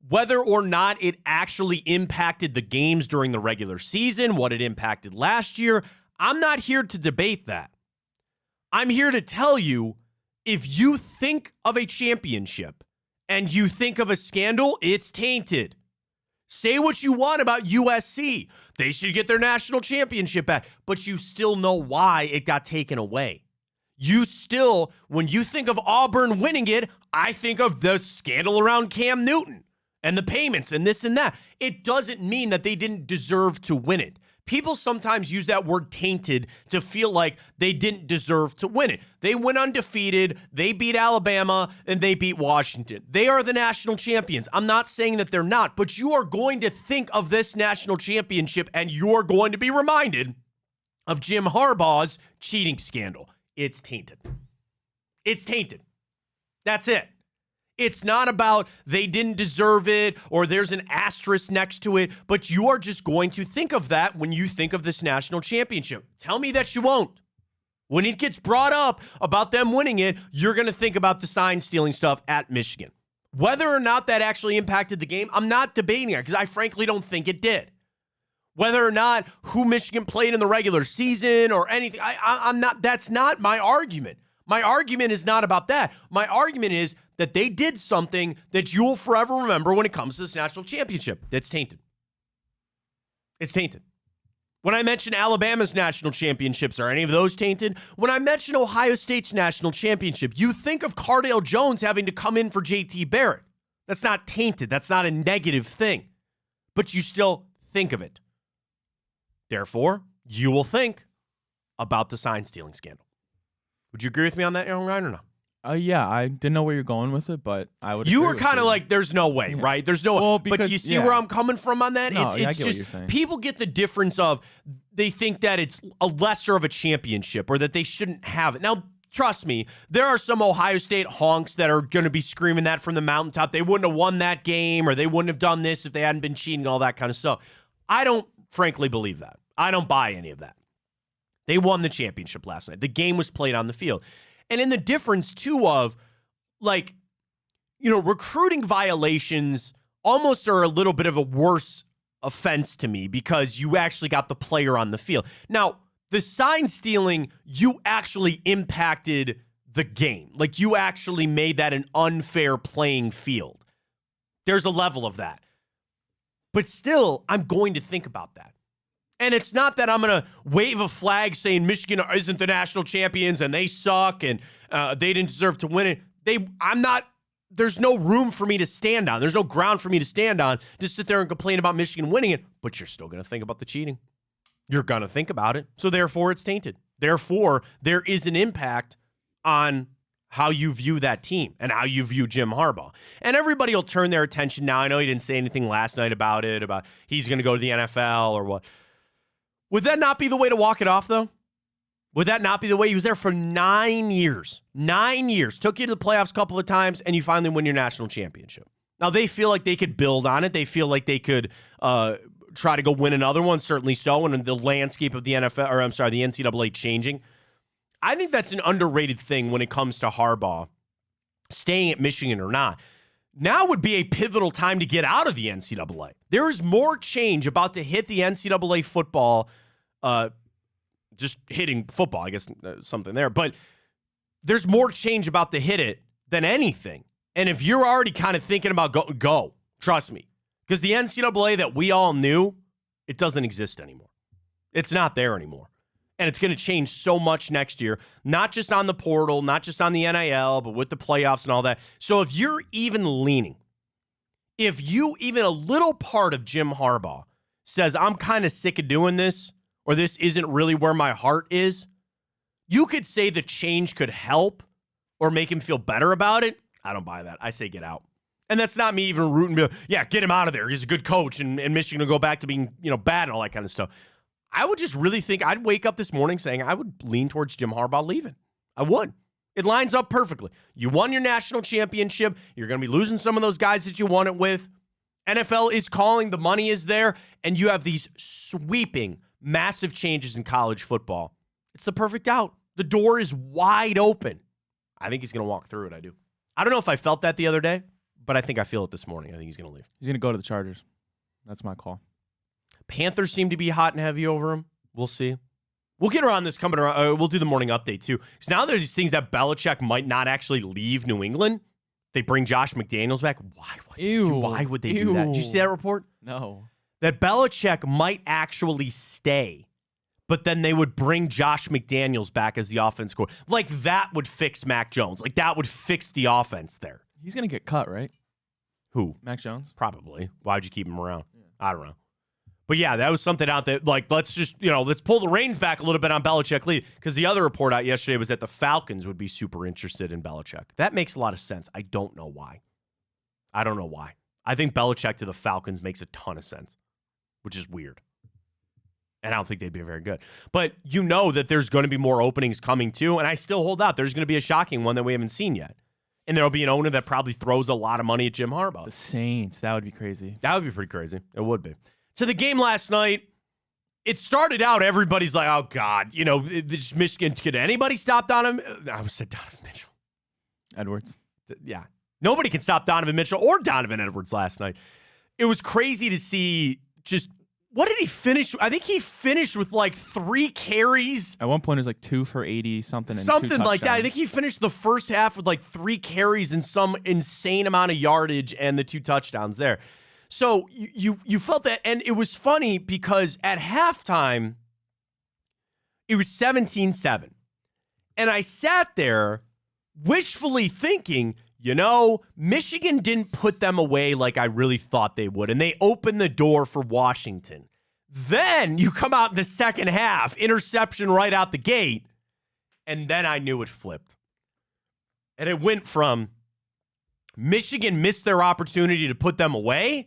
whether or not it actually impacted the games during the regular season, what it impacted last year, I'm not here to debate that. I'm here to tell you, if you think of a championship and you think of a scandal, it's tainted. Say what you want about USC. They should get their national championship back, but you still know why it got taken away. You still, when you think of Auburn winning it, I think of the scandal around Cam Newton and the payments and this and that. It doesn't mean that they didn't deserve to win it. People sometimes use that word tainted to feel like they didn't deserve to win it. They went undefeated, they beat Alabama, and they beat Washington. They are the national champions. I'm not saying that they're not, but you are going to think of this national championship and you're going to be reminded of Jim Harbaugh's cheating scandal. It's tainted. It's tainted. That's it. It's not about they didn't deserve it or there's an asterisk next to it, but you are just going to think of that when you think of this national championship. Tell me that you won't. When it gets brought up about them winning it, you're going to think about the sign stealing stuff at Michigan. Whether or not that actually impacted the game, I'm not debating it because I frankly don't think it did. Whether or not who Michigan played in the regular season or anything, I'm not. That's not my argument. My argument is not about that. My argument is that they did something that you'll forever remember when it comes to this national championship. That's tainted. It's tainted. When I mention Alabama's national championships, are any of those tainted? When I mention Ohio State's national championship, you think of Cardale Jones having to come in for JT Barrett. That's not tainted. That's not a negative thing. But you still think of it. Therefore, you will think about the sign stealing scandal. Would you agree with me on that, young Ryan, or no? Yeah, I didn't know where you're going with it, but I would. You were kind of like, "There's no way," right? There's no way. Because, but you see where I'm coming from on that? No, It's I get just what you're saying. People get the difference of they think that it's a lesser of a championship or that they shouldn't have it. Now, trust me, there are some Ohio State honks that are going to be screaming that from the mountaintop. They wouldn't have won that game or they wouldn't have done this if they hadn't been cheating, all that kind of stuff. I don't frankly believe that. I don't buy any of that. They won the championship last night. The game was played on the field. And in the difference, too, of, like, recruiting violations almost are a little bit of a worse offense to me because you actually got the player on the field. Now, the sign stealing, you actually impacted the game. Like, you actually made that an unfair playing field. There's a level of that. But still, I'm going to think about that. And it's not that I'm going to wave a flag saying Michigan isn't the national champions and they suck and they didn't deserve to win it. There's no room for me to stand on. There's no ground for me to stand on to sit there and complain about Michigan winning it, but you're still going to think about the cheating. You're going to think about it. So therefore, it's tainted. Therefore, there is an impact on how you view that team and how you view Jim Harbaugh. And everybody will turn their attention now. I know he didn't say anything last night about he's going to go to the NFL or what. Would that not be the way to walk it off, though? Would that not be the way? He was there for 9 years. 9 years. Took you to the playoffs a couple of times, and you finally win your national championship. Now, they feel like they could build on it. They feel like they could try to go win another one, certainly so, and the landscape of the NCAA changing. I think that's an underrated thing when it comes to Harbaugh, staying at Michigan or not. Now would be a pivotal time to get out of the NCAA. There is more change about to hit the NCAA football, just hitting football, I guess, something there. But there's more change about to hit it than anything. And if you're already kind of thinking about go, Trust me. Because the NCAA that we all knew, it doesn't exist anymore. It's not there anymore. And it's going to change so much next year, not just on the portal, not just on the NIL, but with the playoffs and all that. So if you're even leaning, if you, even a little part of Jim Harbaugh says, I'm kind of sick of doing this, or this isn't really where my heart is, you could say the change could help or make him feel better about it. I don't buy that. I say get out. And that's not me even rooting, yeah, get him out of there. He's a good coach, and Michigan will go back to being, bad and all that kind of stuff. I would just really think, I'd wake up this morning saying I would lean towards Jim Harbaugh leaving. I would. It lines up perfectly. You won your national championship. You're going to be losing some of those guys that you won it with. NFL is calling. The money is there. And you have these sweeping, massive changes in college football. It's the perfect out. The door is wide open. I think he's going to walk through it. I do. I don't know if I felt that the other day, but I think I feel it this morning. I think he's going to leave. He's going to go to the Chargers. That's my call. Panthers seem to be hot and heavy over him. We'll see. We'll get around this coming around. We'll do the morning update, too. Because now there's these things that Belichick might not actually leave New England. They bring Josh McDaniels back. Why would they do that? Did you see that report? No. That Belichick might actually stay, but then they would bring Josh McDaniels back as the offense coordinator. Like, that would fix Mac Jones. Like, that would fix the offense there. He's going to get cut, right? Who? Mac Jones? Probably. Why'd you keep him around? Yeah. I don't know. But yeah, that was something out there. Like, let's just, let's pull the reins back a little bit on Belichick leave. Because the other report out yesterday was that the Falcons would be super interested in Belichick. That makes a lot of sense. I don't know why. I think Belichick to the Falcons makes a ton of sense, which is weird. And I don't think they'd be very good. But you know that there's going to be more openings coming too. And I still hold out. There's going to be a shocking one that we haven't seen yet. And there'll be an owner that probably throws a lot of money at Jim Harbaugh. The Saints. That would be crazy. That would be pretty crazy. It would be. To the game last night, it started out, everybody's like, oh, God, this Michigan, could anybody stop Donovan? I said Donovan Mitchell. Edwards. Yeah. Nobody can stop Donovan Mitchell or Donovan Edwards last night. It was crazy to see just, what did he finish? I think he finished with like 3 carries. At one point, it was like 2 for 80 something. And something 2 like that. I think he finished the first half with like 3 carries and some insane amount of yardage and the 2 touchdowns there. So you felt that, and it was funny because at halftime, it was 17-7. And I sat there wishfully thinking, Michigan didn't put them away like I really thought they would, and they opened the door for Washington. Then you come out in the second half, interception right out the gate, and then I knew it flipped. And it went from Michigan missed their opportunity to put them away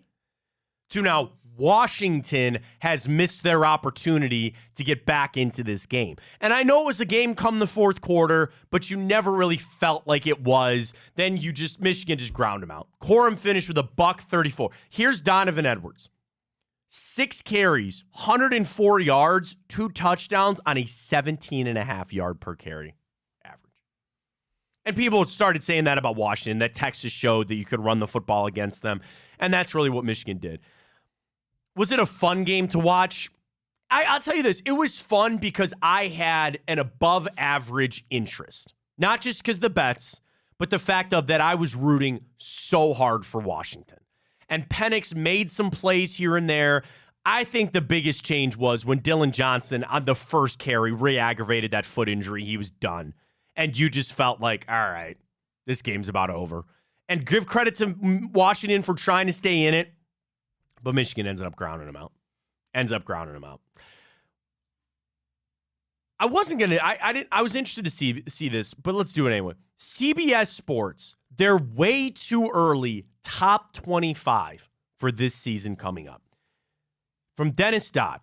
to now Washington has missed their opportunity to get back into this game. And I know it was a game come the fourth quarter, but you never really felt like it was. Then Michigan just ground them out. Corum finished with a $134. Here's Donovan Edwards. 6 carries, 104 yards, 2 touchdowns on a 17.5 yard per carry average. And people started saying that about Washington, that Texas showed that you could run the football against them. And that's really what Michigan did. Was it a fun game to watch? I'll tell you this. It was fun because I had an above average interest. Not just because the bets, but the fact of that I was rooting so hard for Washington. And Penix made some plays here and there. I think the biggest change was when Dylan Johnson on the first carry re-aggravated that foot injury. He was done. And you just felt like, all right, this game's about over. And give credit to Washington for trying to stay in it. But Michigan ends up grounding them out. I wasn't going to, I was interested to see this, but let's do it anyway. CBS Sports, they're way too early, top 25 for this season coming up. From Dennis Dodd.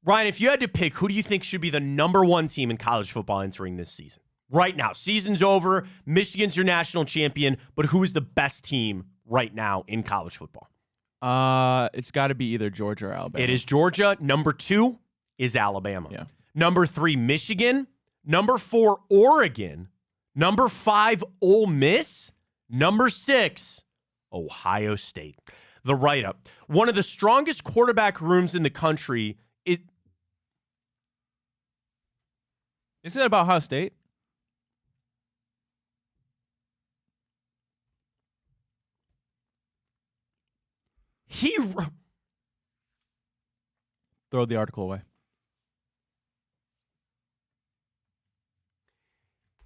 Ryan, if you had to pick, who do you think should be the number 1 team in college football entering this season? Right now, season's over. Michigan's your national champion, but who is the best team right now in college football? It's got to be either Georgia or Alabama. It is Georgia. Number 2 is Alabama. Yeah. Number 3, Michigan. Number 4, Oregon. Number 5, Ole Miss. Number 6, Ohio State. The write-up. One of the strongest quarterback rooms in the country. Isn't it about Ohio State? Throw the article away.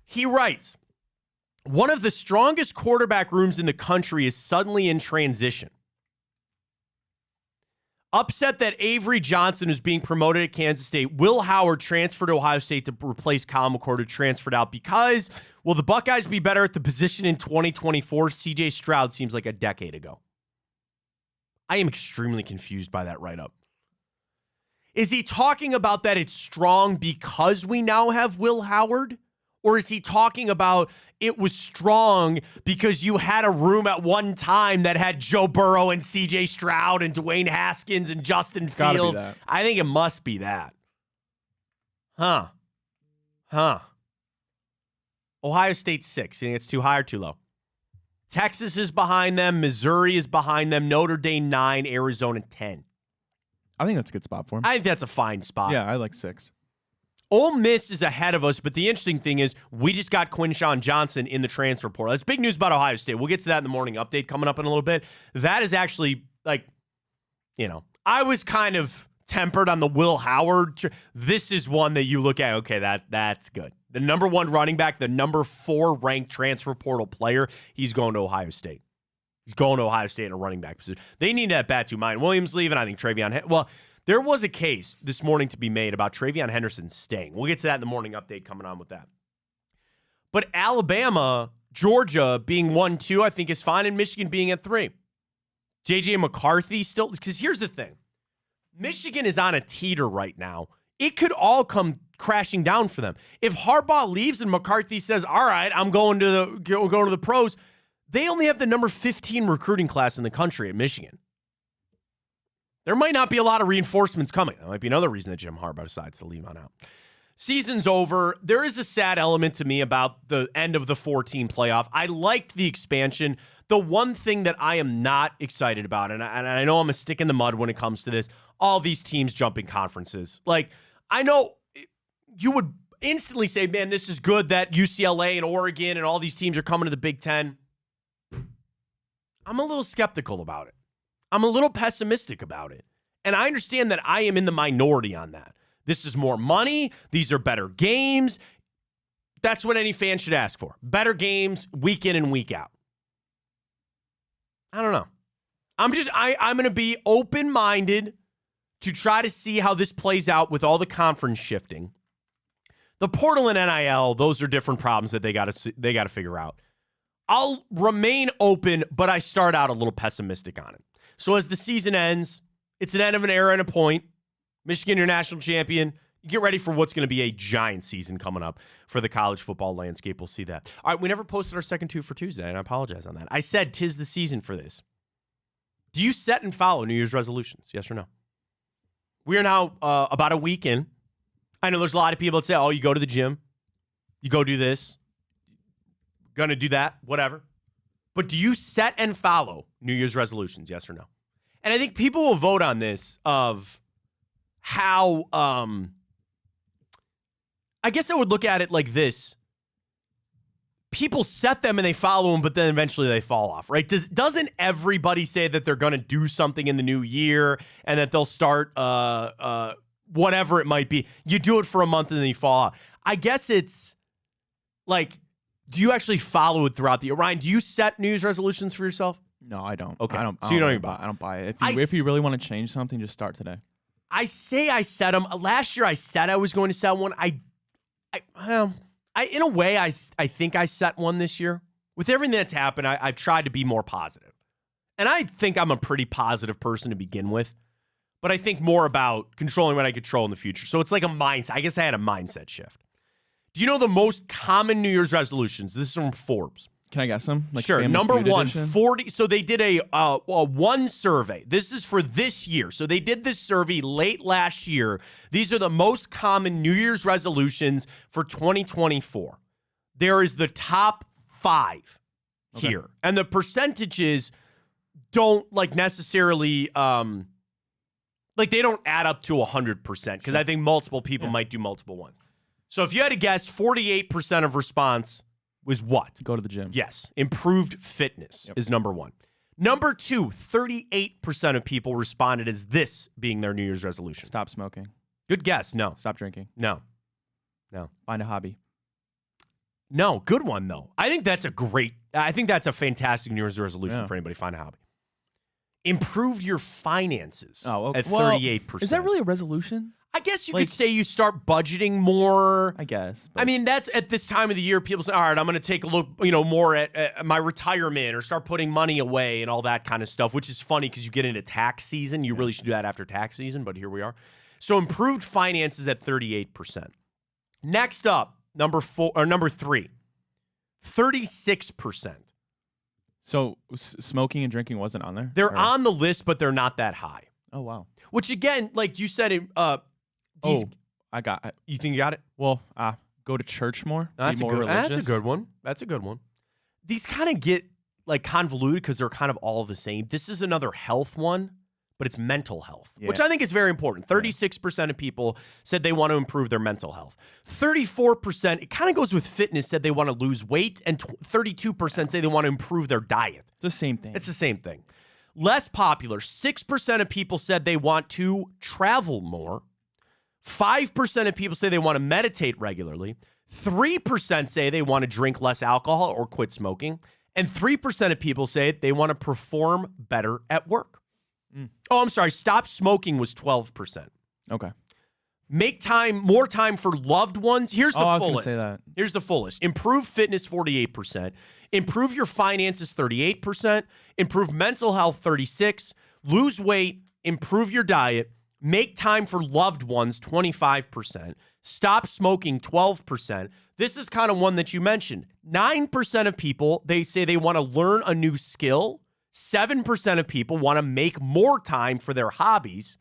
He writes, one of the strongest quarterback rooms in the country is suddenly in transition. Upset that Avery Johnson is being promoted at Kansas State. Will Howard transferred to Ohio State to replace Kyle McCord, who transferred out because, will the Buckeyes be better at the position in 2024? CJ Stroud seems like a decade ago. I am extremely confused by that write-up. Is he talking about that it's strong because we now have Will Howard? Or is he talking about it was strong because you had a room at one time that had Joe Burrow and C.J. Stroud and Dwayne Haskins and Justin Fields? I think it must be that. Huh. Ohio State 6. You think it's too high or too low? Texas is behind them. Missouri is behind them. Notre Dame 9. Arizona 10. I think that's a good spot for him. I think that's a fine spot. Yeah, I like 6. Ole Miss is ahead of us, but the interesting thing is we just got Quinshawn Johnson in the transfer portal. That's big news about Ohio State. We'll get to that in the morning update coming up in a little bit. That is actually, I was kind of tempered on the Will Howard. This is one that you look at, okay, that's good. The number 1 running back, the number 4 ranked transfer portal player, he's going to Ohio State. He's going to Ohio State in a running back position. They need that bat to Mine Williams leaving. I think there was a case this morning to be made about TreVeyon Henderson staying. We'll get to that in the morning update coming on with that. But Alabama, Georgia being 1-2, I think is fine, and Michigan being at 3. J.J. McCarthy still, because here's the thing. Michigan is on a teeter right now. It could all come crashing down for them. If Harbaugh leaves and McCarthy says, all right, I'm going to the pros, they only have the number 15 recruiting class in the country at Michigan. There might not be a lot of reinforcements coming. That might be another reason that Jim Harbaugh decides to leave on out. Season's over. There is a sad element to me about the end of the 4-team playoff. I liked the expansion. The one thing that I am not excited about, and I know I'm a stick in the mud when it comes to this, all these teams jumping conferences. I know you would instantly say, man, this is good that UCLA and Oregon and all these teams are coming to the Big Ten. I'm a little skeptical about it. I'm a little pessimistic about it. And I understand that I am in the minority on that. This is more money. These are better games. That's what any fan should ask for. Better games week in and week out. I don't know. I'm going to be open-minded to try to see how this plays out with all the conference shifting. The portal and NIL, those are different problems that they got to figure out. I'll remain open, but I start out a little pessimistic on it. So as the season ends, it's an end of an era and a point. Michigan, your national champion. You get ready for what's going to be a giant season coming up for the college football landscape. We'll see that. All right, we never posted our second 2 for Tuesday, and I apologize on that. I said 'tis the season for this. Do you set and follow New Year's resolutions? Yes or no? We are now about a week in. I know there's a lot of people that say, oh, you go to the gym. You go do this. Gonna do that, whatever. But do you set and follow New Year's resolutions, yes or no? And I think people will vote on this of how, I guess I would look at it like this. People set them and they follow them, but then eventually they fall off, right? Doesn't everybody say that they're going to do something in the new year and that they'll start whatever it might be? You do it for a month and then you fall off. I guess it's like, do you actually follow it throughout the year? Ryan, do you set New Year's resolutions for yourself? No, I don't. Okay. I don't. So you don't even buy it? I don't buy it. If you really want to change something, just start today. I say I set them. Last year I said I was going to set one. In a way, I think I set one this year. With everything that's happened, I've tried to be more positive. And I think I'm a pretty positive person to begin with. But I think more about controlling what I control in the future. So it's like a mindset. I guess I had a mindset shift. Do you know the most common New Year's resolutions? This is from Forbes. Can I guess some? Sure. Number 1, 40. So they did a one survey. This is for this year. So they did this survey late last year. These are the most common New Year's resolutions for 2024. There is the top 5 here. Okay. And the percentages don't necessarily, they don't add up to 100% because I think multiple people might do multiple ones. So if you had to guess, 48% of response was what? Go to the gym. Yes. Improved fitness is number 1. Number 2, 38% of people responded as this being their New Year's resolution. Stop smoking. Good guess. No. Stop drinking. No. Find a hobby. No. Good one, though. I think that's a fantastic New Year's resolution for anybody. Find a hobby. Improved your finances at 38%. Is that really a resolution? I guess you could say you start budgeting more. I guess. I mean, that's at this time of the year, people say, all right, I'm going to take a look, more at my retirement or start putting money away and all that kind of stuff, which is funny because you get into tax season. You really should do that after tax season, but here we are. So improved finances at 38%. Next up, number 3, 36%. So smoking and drinking wasn't on there? They're on the list, but they're not that high. Oh, wow. Which, again, like you said, I got it. You think you got it? Well, go to church more. That's be more That's religious. a good one. That's a good one. These kind of get like convoluted because they're kind of all the same. This is another health one, but it's mental health, which I think is very important. 36% of people said they want to improve their mental health. 34%, it kind of goes with fitness, said they want to lose weight, and 32% say they want to improve their diet. It's the same thing. It's the same thing. Less popular, 6% of people said they want to travel more. 5% of people say they want to meditate regularly. 3% say they want to drink less alcohol or quit smoking. And 3% of people say they want to perform better at work. Oh, I'm sorry. Stop smoking was 12%. Okay. Make more time for loved ones. Here's the I was fullest. gonna say that. Here's the fullest. Improve fitness, 48%. Improve your finances, 38%. Improve mental health, 36%. Lose weight. Improve your diet. Make time for loved ones, 25%. Stop smoking, 12%. This is kind of one that you mentioned. 9% of people, they say they want to learn a new skill. 7% of people want to make more time for their hobbies.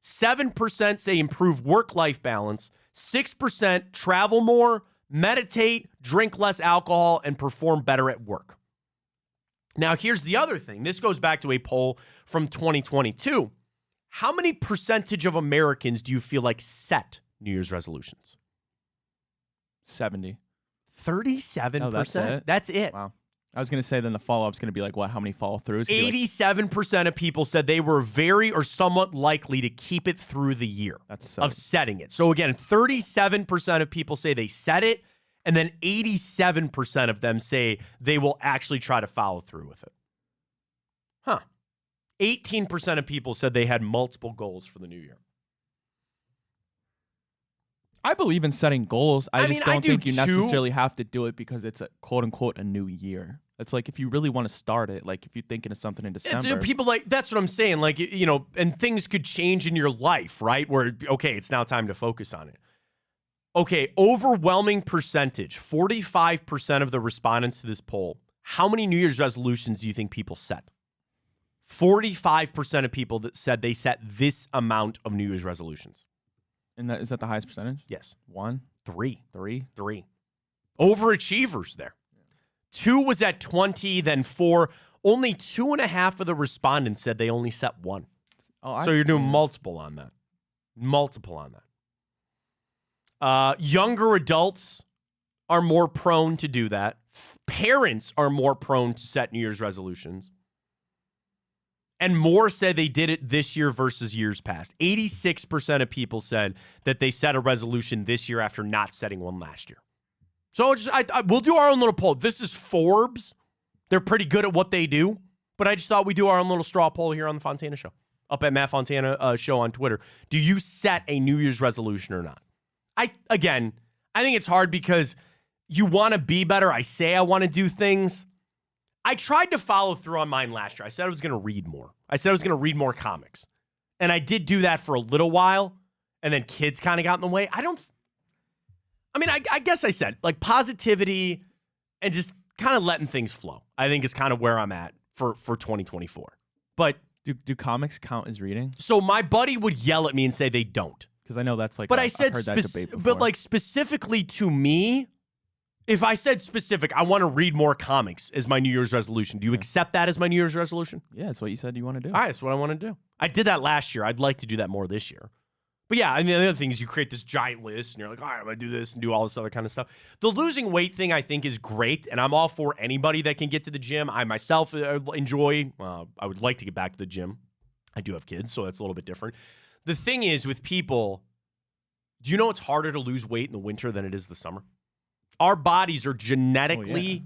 7% say improve work-life balance. 6% travel more, meditate, drink less alcohol, and perform better at work. Now, here's the other thing. This goes back to a poll from 2022. How many percentage of Americans do you feel like set New Year's resolutions? 70. 37%. Oh, that's it? That's it. Wow. I was going to say then the follow-up's going to be like, what, how many follow-throughs? 87% of people said they were very or somewhat likely to keep it through the year of setting it. So again, 37% of people say they set it, and then 87% of them say they will actually try to follow through with it. 18% of people said they had multiple goals for the new year. I believe in setting goals. I just don't think you too. necessarily have to do it because it's a quote-unquote a new year. It's like if you really want to start it, like if you're thinking of something in December. People that's what I'm saying. Like, and things could change in your life, right? Where, okay, it's now time to focus on it. Okay, overwhelming percentage, 45% of the respondents to this poll. How many New Year's resolutions do you think people set? 45% of people that said they set this amount of New Year's resolutions. And is that the highest percentage? Yes. 1? 3. 3? 3. Overachievers there. 2 was at 20, then 4. Only 2.5 of the respondents said they only set 1. So you're doing multiple on that. Multiple on that. Younger adults are more prone to do that. Parents are more prone to set New Year's resolutions. And more said they did it this year versus years past. 86% of people said that they set a resolution this year after not setting one last year. So we'll do our own little poll. This is Forbes. They're pretty good at what they do. But I just thought we'd do our own little straw poll here on the Fontana Show. Up at Matt Fontana Show on Twitter. Do you set a New Year's resolution or not? I think it's hard because you want to be better. I say I want to do things. I tried to follow through on mine last year. I said I was going to read more. I said I was going to read more comics. And I did do that for a little while. And then kids kind of got in the way. I guess I said, like, positivity and just kind of letting things flow, I think is kind of where I'm at for 2024. But do comics count as reading? So my buddy would yell at me and say they don't. Because I know that's like, but I've heard that debate before. But like specifically to me, if I said specific, I want to read more comics as my New Year's resolution. Do you accept that as my New Year's resolution? Yeah, that's what you said you want to do. All right, that's what I want to do. I did that last year. I'd like to do that more this year. But yeah, and the other thing is you create this giant list, and you're like, all right, I'm going to do this and do all this other kind of stuff. The losing weight thing, I think, is great, and I'm all for anybody that can get to the gym. I myself enjoy, I would like to get back to the gym. I do have kids, so that's a little bit different. The thing is with people, do you know it's harder to lose weight in the winter than it is the summer? Our bodies are genetically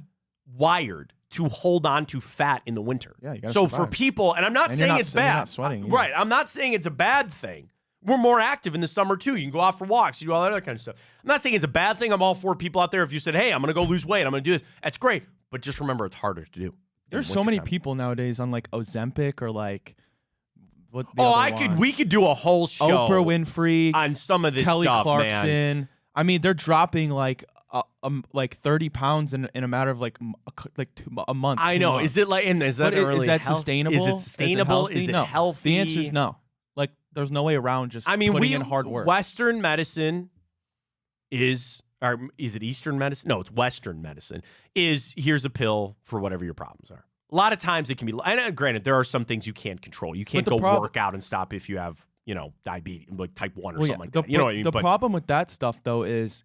wired to hold on to fat in the winter. Yeah, you gotta so survive. for people, and I'm not saying it's bad. You're not sweating, right, I'm not saying it's a bad thing. We're more active in the summer, too. You can go out for walks. You do all that other kind of stuff. I'm not saying it's a bad thing. I'm all for people out there. If you said, hey, I'm going to go lose weight, I'm going to do this, that's great. But just remember, it's harder to do. There's so many people nowadays on like Ozempic or like what the other one? We could do a whole show. Oprah Winfrey on some of this Kelly stuff, Clarkson. man. I mean, they're dropping like 30 pounds in a matter of like a month. I know. Is it like? And is that really? Is that sustainable? Is it sustainable? Is it healthy? The answer is no. Like, there's no way around just putting in hard work. Western medicine is, or is it Eastern medicine? No, it's Western medicine. Here's a pill for whatever your problems are. A lot of times it can be, and granted, there are some things you can't control. You can't go work out and stop if you have, diabetes, like type 1 or something like that. You know what I mean? The problem with that stuff, though, is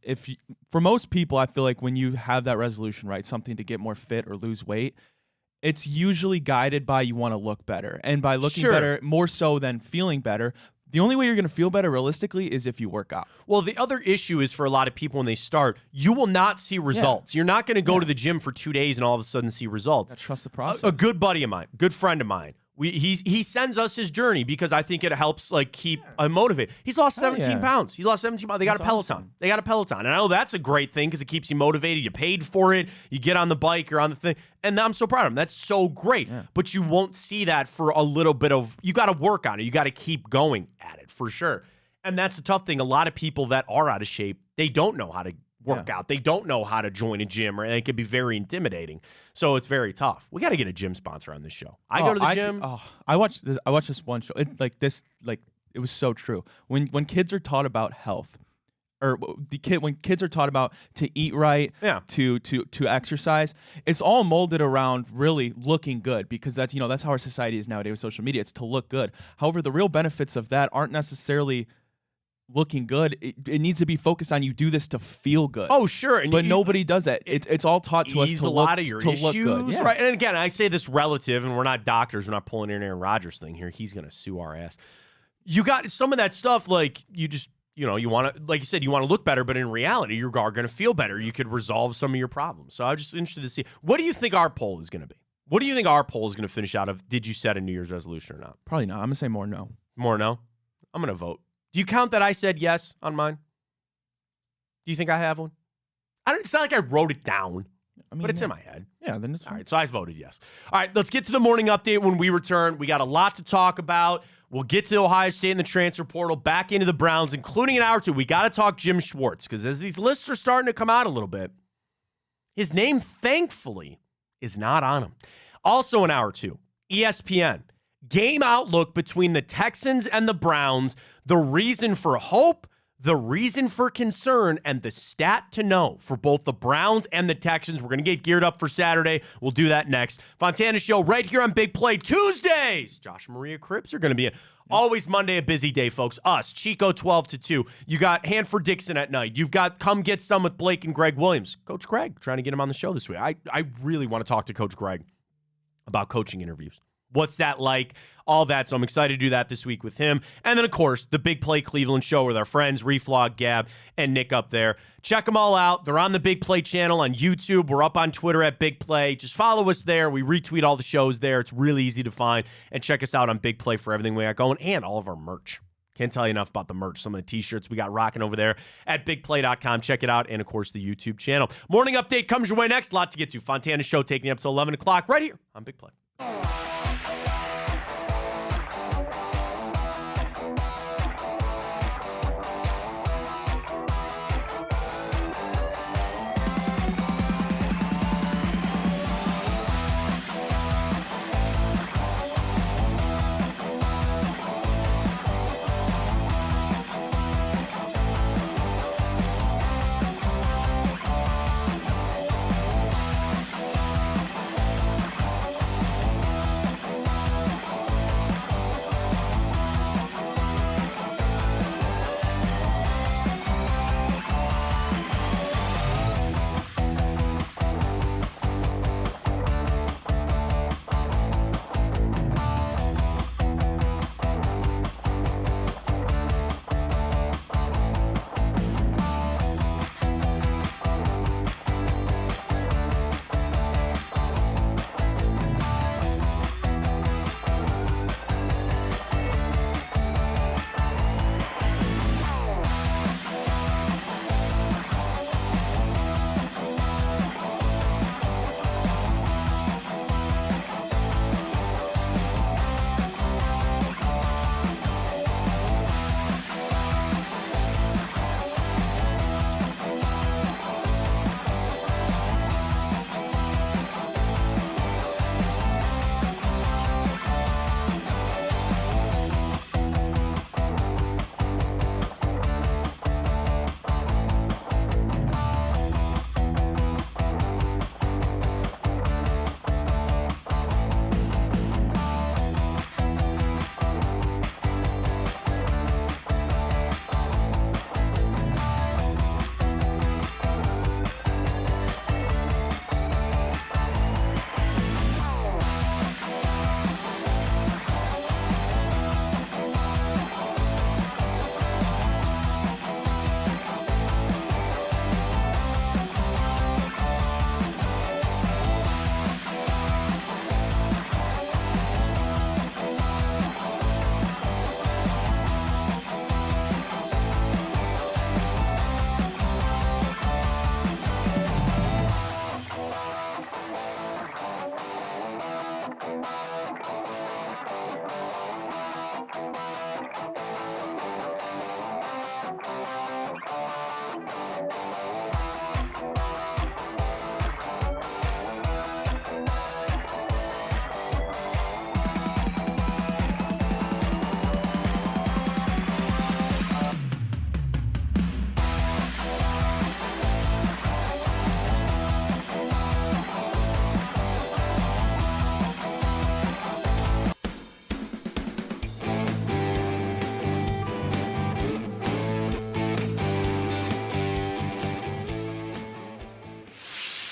for most people, I feel like when you have that resolution, right, something to get more fit or lose weight, it's usually guided by you want to look better. And by looking better, more so than feeling better, the only way you're going to feel better realistically is if you work out. Well, the other issue is for a lot of people when they start, you will not see results. Yeah. You're not going to go to the gym for 2 days and all of a sudden see results. Trust the process. A good buddy of mine, good friend of mine, he sends us his journey because I think it helps keep motivated. He's lost 17 pounds. He's lost 17 pounds. They got a Peloton. Awesome. They got a Peloton. And I know that's a great thing because it keeps you motivated. You paid for it. You get on the bike. You're on the thing. And I'm so proud of him. That's so great. Yeah. But you won't see that for a little bit of, you got to work on it. You got to keep going at it for sure. And that's the tough thing. A lot of people that are out of shape, they don't know how to work out. They don't know how to join a gym, and it can be very intimidating. So it's very tough. We got to get a gym sponsor on this show. I go to the gym. I watched this one show. It was so true. When kids are taught about health, or when kids are taught about to eat right, to exercise, it's all molded around really looking good because that's how our society is nowadays with social media. It's to look good. However, the real benefits of that aren't necessarily looking good. It needs to be focused on you do this to feel good. Oh, sure. But nobody does that. It's all taught to us to look good. Yeah. Right. And again, I say this relative, and we're not doctors. We're not pulling an Aaron Rodgers thing here. He's going to sue our ass. You got some of that stuff you just, you want to, like you said, you want to look better, but in reality, you are going to feel better. You could resolve some of your problems. So I'm just interested to see. What do you think our poll is going to be? What do you think our poll is going to finish out of? Did you set a New Year's resolution or not? Probably not. I'm going to say more no. More no? I'm going to vote. Do you count that I said yes on mine? Do you think I have one? It's not like I wrote it down, but it's in my head. Yeah, then it's fine. All right, so I voted yes. All right, let's get to the morning update when we return. We got a lot to talk about. We'll get to Ohio State and the transfer portal, back into the Browns, including an hour or two. We got to talk Jim Schwartz because as these lists are starting to come out a little bit, his name, thankfully, is not on them. Also an hour or two, ESPN. Game outlook between the Texans and the Browns, the reason for hope, the reason for concern, and the stat to know for both the Browns and the Texans. We're going to get geared up for Saturday. We'll do that next. Fontana Show right here on Big Play Tuesdays. Josh and Maria Cripps are going to be in. Always Monday, a busy day, folks. Us, Chico 12 to 2. You got Hanford Dixon at night. You've got Come Get Some with Blake and Greg Williams. Coach Greg, trying to get him on the show this week. I really want to talk to Coach Greg about coaching interviews. What's that like? All that. So I'm excited to do that this week with him. And then, of course, the Big Play Cleveland show with our friends, Reflog, Gab, and Nick up there. Check them all out. They're on the Big Play channel on YouTube. We're up on Twitter at Big Play. Just follow us there. We retweet all the shows there. It's really easy to find. And check us out on Big Play for everything we got going and all of our merch. Can't tell you enough about the merch. Some of the t-shirts we got rocking over there at bigplay.com. Check it out. And, of course, the YouTube channel. Morning update comes your way next. A lot to get to. Fontana Show taking you up to 11 o'clock right here on Big Play.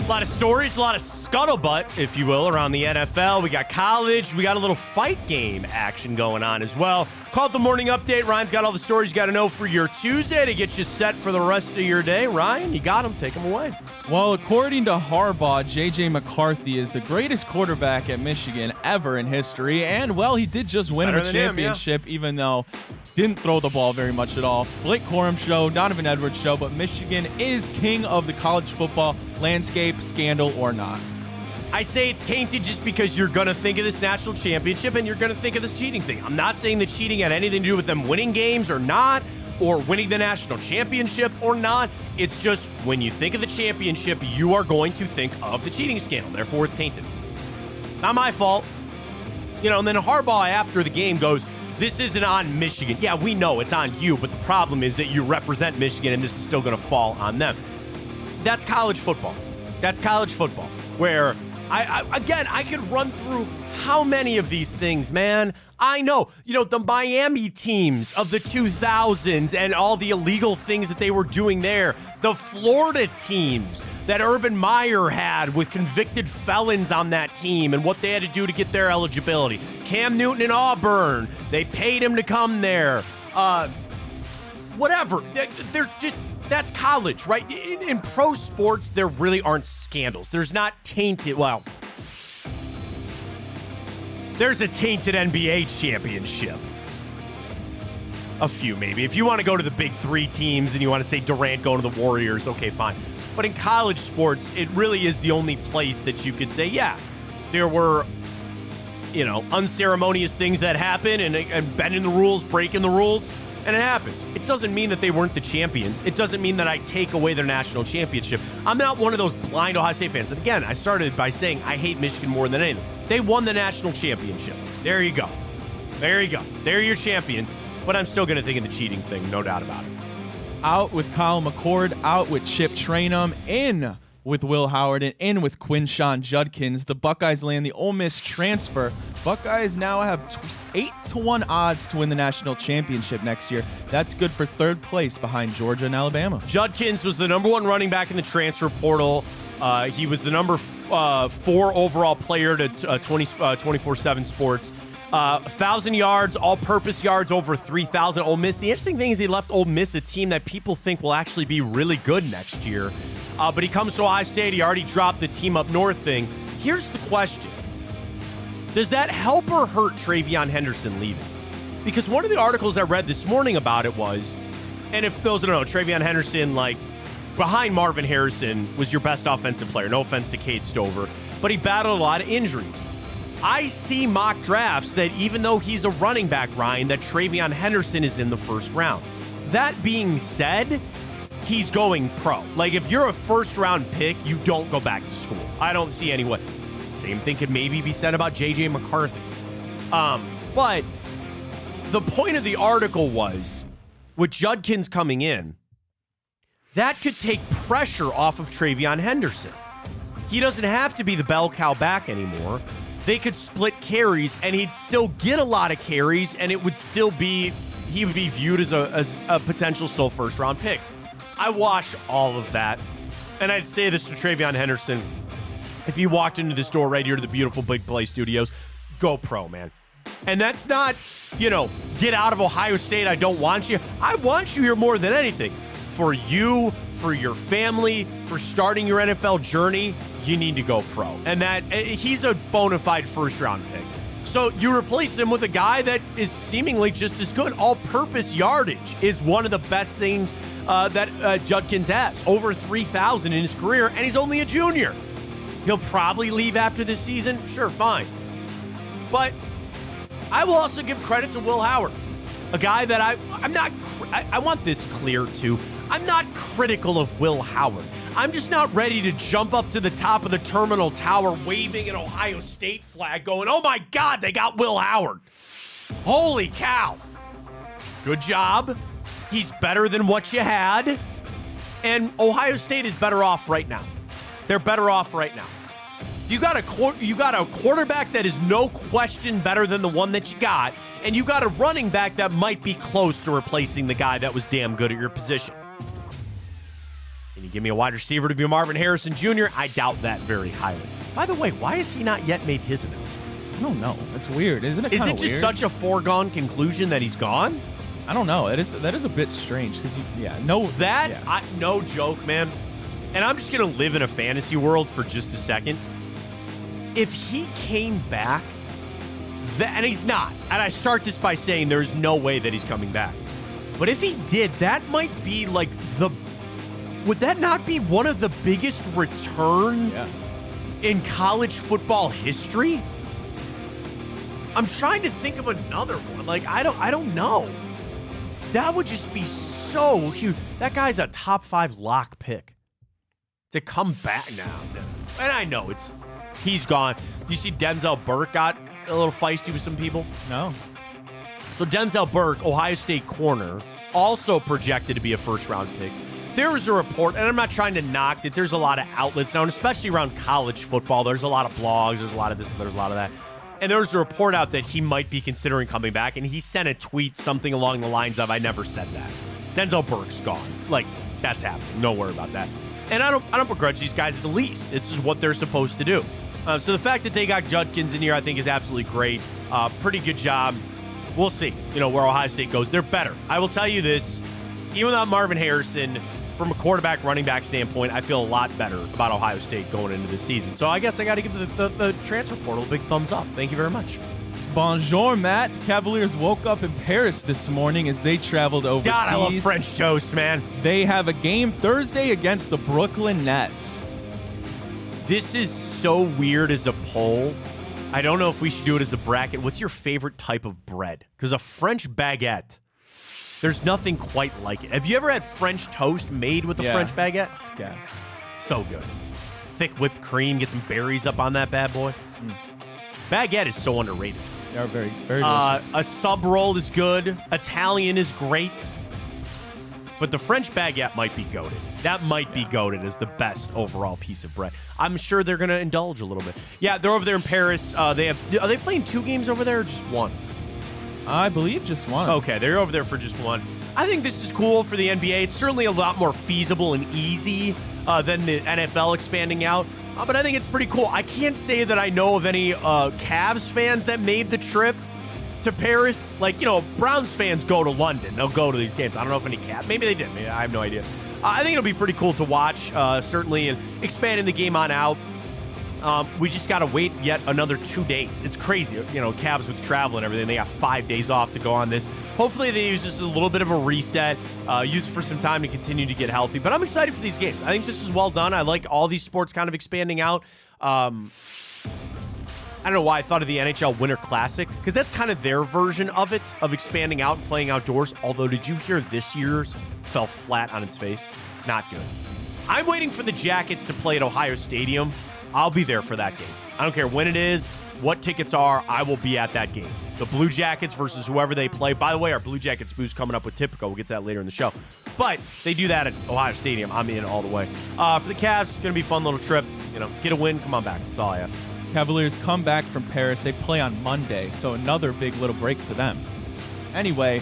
A lot of stories, a lot of scuttlebutt, if you will, around the NFL. We got college. We got a little fight game action going on as well. Call it the morning update. Ryan's got all the stories you got to know for your Tuesday to get you set for the rest of your day. Ryan, you got them. Take them away. Well, according to Harbaugh, J.J. McCarthy is the greatest quarterback at Michigan ever in history. And, well, he did just win a championship, even though didn't throw the ball very much at all. Blake Corum show, Donovan Edwards show, but Michigan is king of the college football landscape, scandal or not. I say it's tainted just because you're going to think of this national championship and you're going to think of this cheating thing. I'm not saying the cheating had anything to do with them winning games or not, or winning the national championship or not. It's just when you think of the championship, you are going to think of the cheating scandal. Therefore, it's tainted. Not my fault. And then Harbaugh after the game goes, this isn't on Michigan. Yeah, we know it's on you, but the problem is that you represent Michigan and this is still going to fall on them. That's college football. That's college football. Where, I could run through how many of these things, man. I know, the Miami teams of the 2000s and all the illegal things that they were doing there. The Florida teams that Urban Meyer had with convicted felons on that team and what they had to do to get their eligibility. Cam Newton in Auburn, they paid him to come there. Whatever. They're just... That's college, right? In pro sports, there really aren't scandals. There's not tainted, well, there's a tainted NBA championship. A few, maybe. If you want to go to the big three teams and you want to say Durant going to the Warriors, okay, fine. But in college sports, it really is the only place that you could say, yeah, there were, unceremonious things that happen and bending the rules, breaking the rules. And it happens. It doesn't mean that they weren't the champions. It doesn't mean that I take away their national championship. I'm not one of those blind Ohio State fans. And again, I started by saying I hate Michigan more than anything. They won the national championship. There you go. There you go. They're your champions. But I'm still going to think of the cheating thing, no doubt about it. Out with Kyle McCord, out with Chip Trayanum, in with Will Howard, and in with Quinshon Judkins. The Buckeyes land the Ole Miss transfer. Buckeyes now have 8-1 odds to win the national championship next year. That's good for third place behind Georgia and Alabama. Judkins was the number one running back in the transfer portal. He was the number 4 overall player to 24/7 Sports. 1,000 yards, all-purpose yards, over 3,000. Ole Miss. The interesting thing is he left Ole Miss a team that people think will actually be really good next year. But he comes to Ohio State. He already dropped the team up north thing. Here's the question. Does that help or hurt Travion Henderson leaving? Because one of the articles I read this morning about it was, and if those don't know, Travion Henderson, behind Marvin Harrison, was your best offensive player. No offense to Cade Stover, but he battled a lot of injuries. I see mock drafts that even though he's a running back, Ryan, that Travion Henderson is in the first round. That being said, he's going pro. If you're a first-round pick, you don't go back to school. I don't see any way. Same thing could maybe be said about J.J. McCarthy. But the point of the article was, with Judkins coming in, that could take pressure off of Travion Henderson. He doesn't have to be the bell cow back anymore. They could split carries, and he'd still get a lot of carries, and it would still be, he would be viewed as a potential still first-round pick. I wash all of that, and I'd say this to Travion Henderson. If you walked into this door right here to the beautiful Big Play Studios, go pro, man. And that's not, get out of Ohio State, I don't want you. I want you here more than anything. For you, for your family, for starting your NFL journey, you need to go pro. And that he's a bona fide first-round pick. So you replace him with a guy that is seemingly just as good. All-purpose yardage is one of the best things that Judkins has. Over 3,000 in his career, and he's only a junior. He'll probably leave after this season. Sure, fine. But I will also give credit to Will Howard, a guy that I want this clear too. I'm not critical of Will Howard. I'm just not ready to jump up to the top of the terminal tower waving an Ohio State flag going, oh my God, they got Will Howard. Holy cow. Good job. He's better than what you had. And Ohio State is better off right now. They're better off right now. You got a quarterback that is no question better than the one that you got, and you got a running back that might be close to replacing the guy that was damn good at your position. Can you give me a wide receiver to be Marvin Harrison Jr.? I doubt that very highly. By the way, why has he not yet made his announcement? I don't know. It's weird. Isn't it Is kind it of just weird? such a foregone conclusion that he's gone? I don't know. That is a bit strange because No joke, man. And I'm just going to live in a fantasy world for just a second. If he came back, and he's not, and I start this by saying there's no way that he's coming back. But if he did, that might be like would that not be one of the biggest returns in college football history? I'm trying to think of another one. Like, I don't know. That would just be so huge. That guy's a top 5 lock pick. To come back now. And I know he's gone. Do you see Denzel Burke got a little feisty with some people? No. So Denzel Burke, Ohio State corner, also projected to be a first-round pick. There was a report, and I'm not trying to knock that there's a lot of outlets now, and especially around college football. There's a lot of blogs, there's a lot of this, and there's a lot of that. And there was a report out that he might be considering coming back, and he sent a tweet something along the lines of, "I never said that." Denzel Burke's gone. Like, that's happening. No worry about that. And I don't begrudge these guys at the least. This is what they're supposed to do. So the fact that they got Judkins in here, I think, is absolutely great. Pretty good job. We'll see, where Ohio State goes. They're better. I will tell you this. Even without Marvin Harrison, from a quarterback, running back standpoint, I feel a lot better about Ohio State going into this season. So I guess I got to give the transfer portal a big thumbs up. Thank you very much. Bonjour, Matt. Cavaliers woke up in Paris this morning as they traveled overseas. God, I love French toast, man. They have a game Thursday against the Brooklyn Nets. This is so weird as a poll. I don't know if we should do it as a bracket. What's your favorite type of bread? Because a French baguette, there's nothing quite like it. Have you ever had French toast made with a French baguette? It's gas. So good. Thick whipped cream, get some berries up on that bad boy. Baguette is so underrated. They are very, very delicious. A sub roll is good. Italian is great. But the French baguette might be goated. That might be goated as the best overall piece of bread. I'm sure they're going to indulge a little bit. Yeah, they're over there in Paris. Are they playing 2 games over there or just 1? I believe just 1. Okay, they're over there for just 1. I think this is cool for the NBA. It's certainly a lot more feasible and easy than the NFL expanding out. But I think it's pretty cool. I can't say that I know of any Cavs fans that made the trip to Paris. Like, Browns fans go to London. They'll go to these games. I don't know if any Cavs. Maybe they did. Maybe, I have no idea. I think it'll be pretty cool to watch, certainly, and expanding the game on out. We just got to wait yet another 2 days. It's crazy. Cavs with travel and everything, they got 5 days off to go on this. Hopefully they use this as a little bit of a reset, use it for some time to continue to get healthy. But I'm excited for these games. I think this is well done. I like all these sports kind of expanding out. I don't know why I thought of the NHL Winter Classic, because that's kind of their version of it, of expanding out and playing outdoors. Although, did you hear this year's fell flat on its face? Not good. I'm waiting for the Jackets to play at Ohio Stadium. I'll be there for that game. I don't care when it is, what tickets are, I will be at that game. The Blue Jackets versus whoever they play. By the way, our Blue Jackets boost coming up with Tipico. We'll get to that later in the show. But they do that at Ohio Stadium. I'm in all the way. For the Cavs, it's going to be a fun little trip. Get a win, come on back. That's all I ask. Cavaliers come back from Paris. They play on Monday, so another big little break for them. Anyway,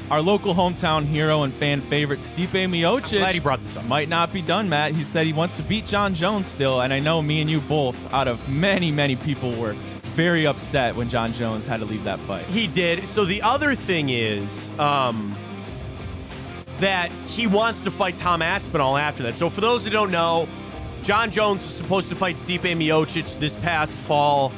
our local hometown hero and fan favorite, Stipe Miocic. I'm glad you brought this up. Might not be done, Matt. He said he wants to beat John Jones still, and I know me and you both, out of many, many people, were very upset when John Jones had to leave that fight. He did. So the other thing is that he wants to fight Tom Aspinall after that. So for those who don't know, John Jones was supposed to fight Stipe Miocic this past fall.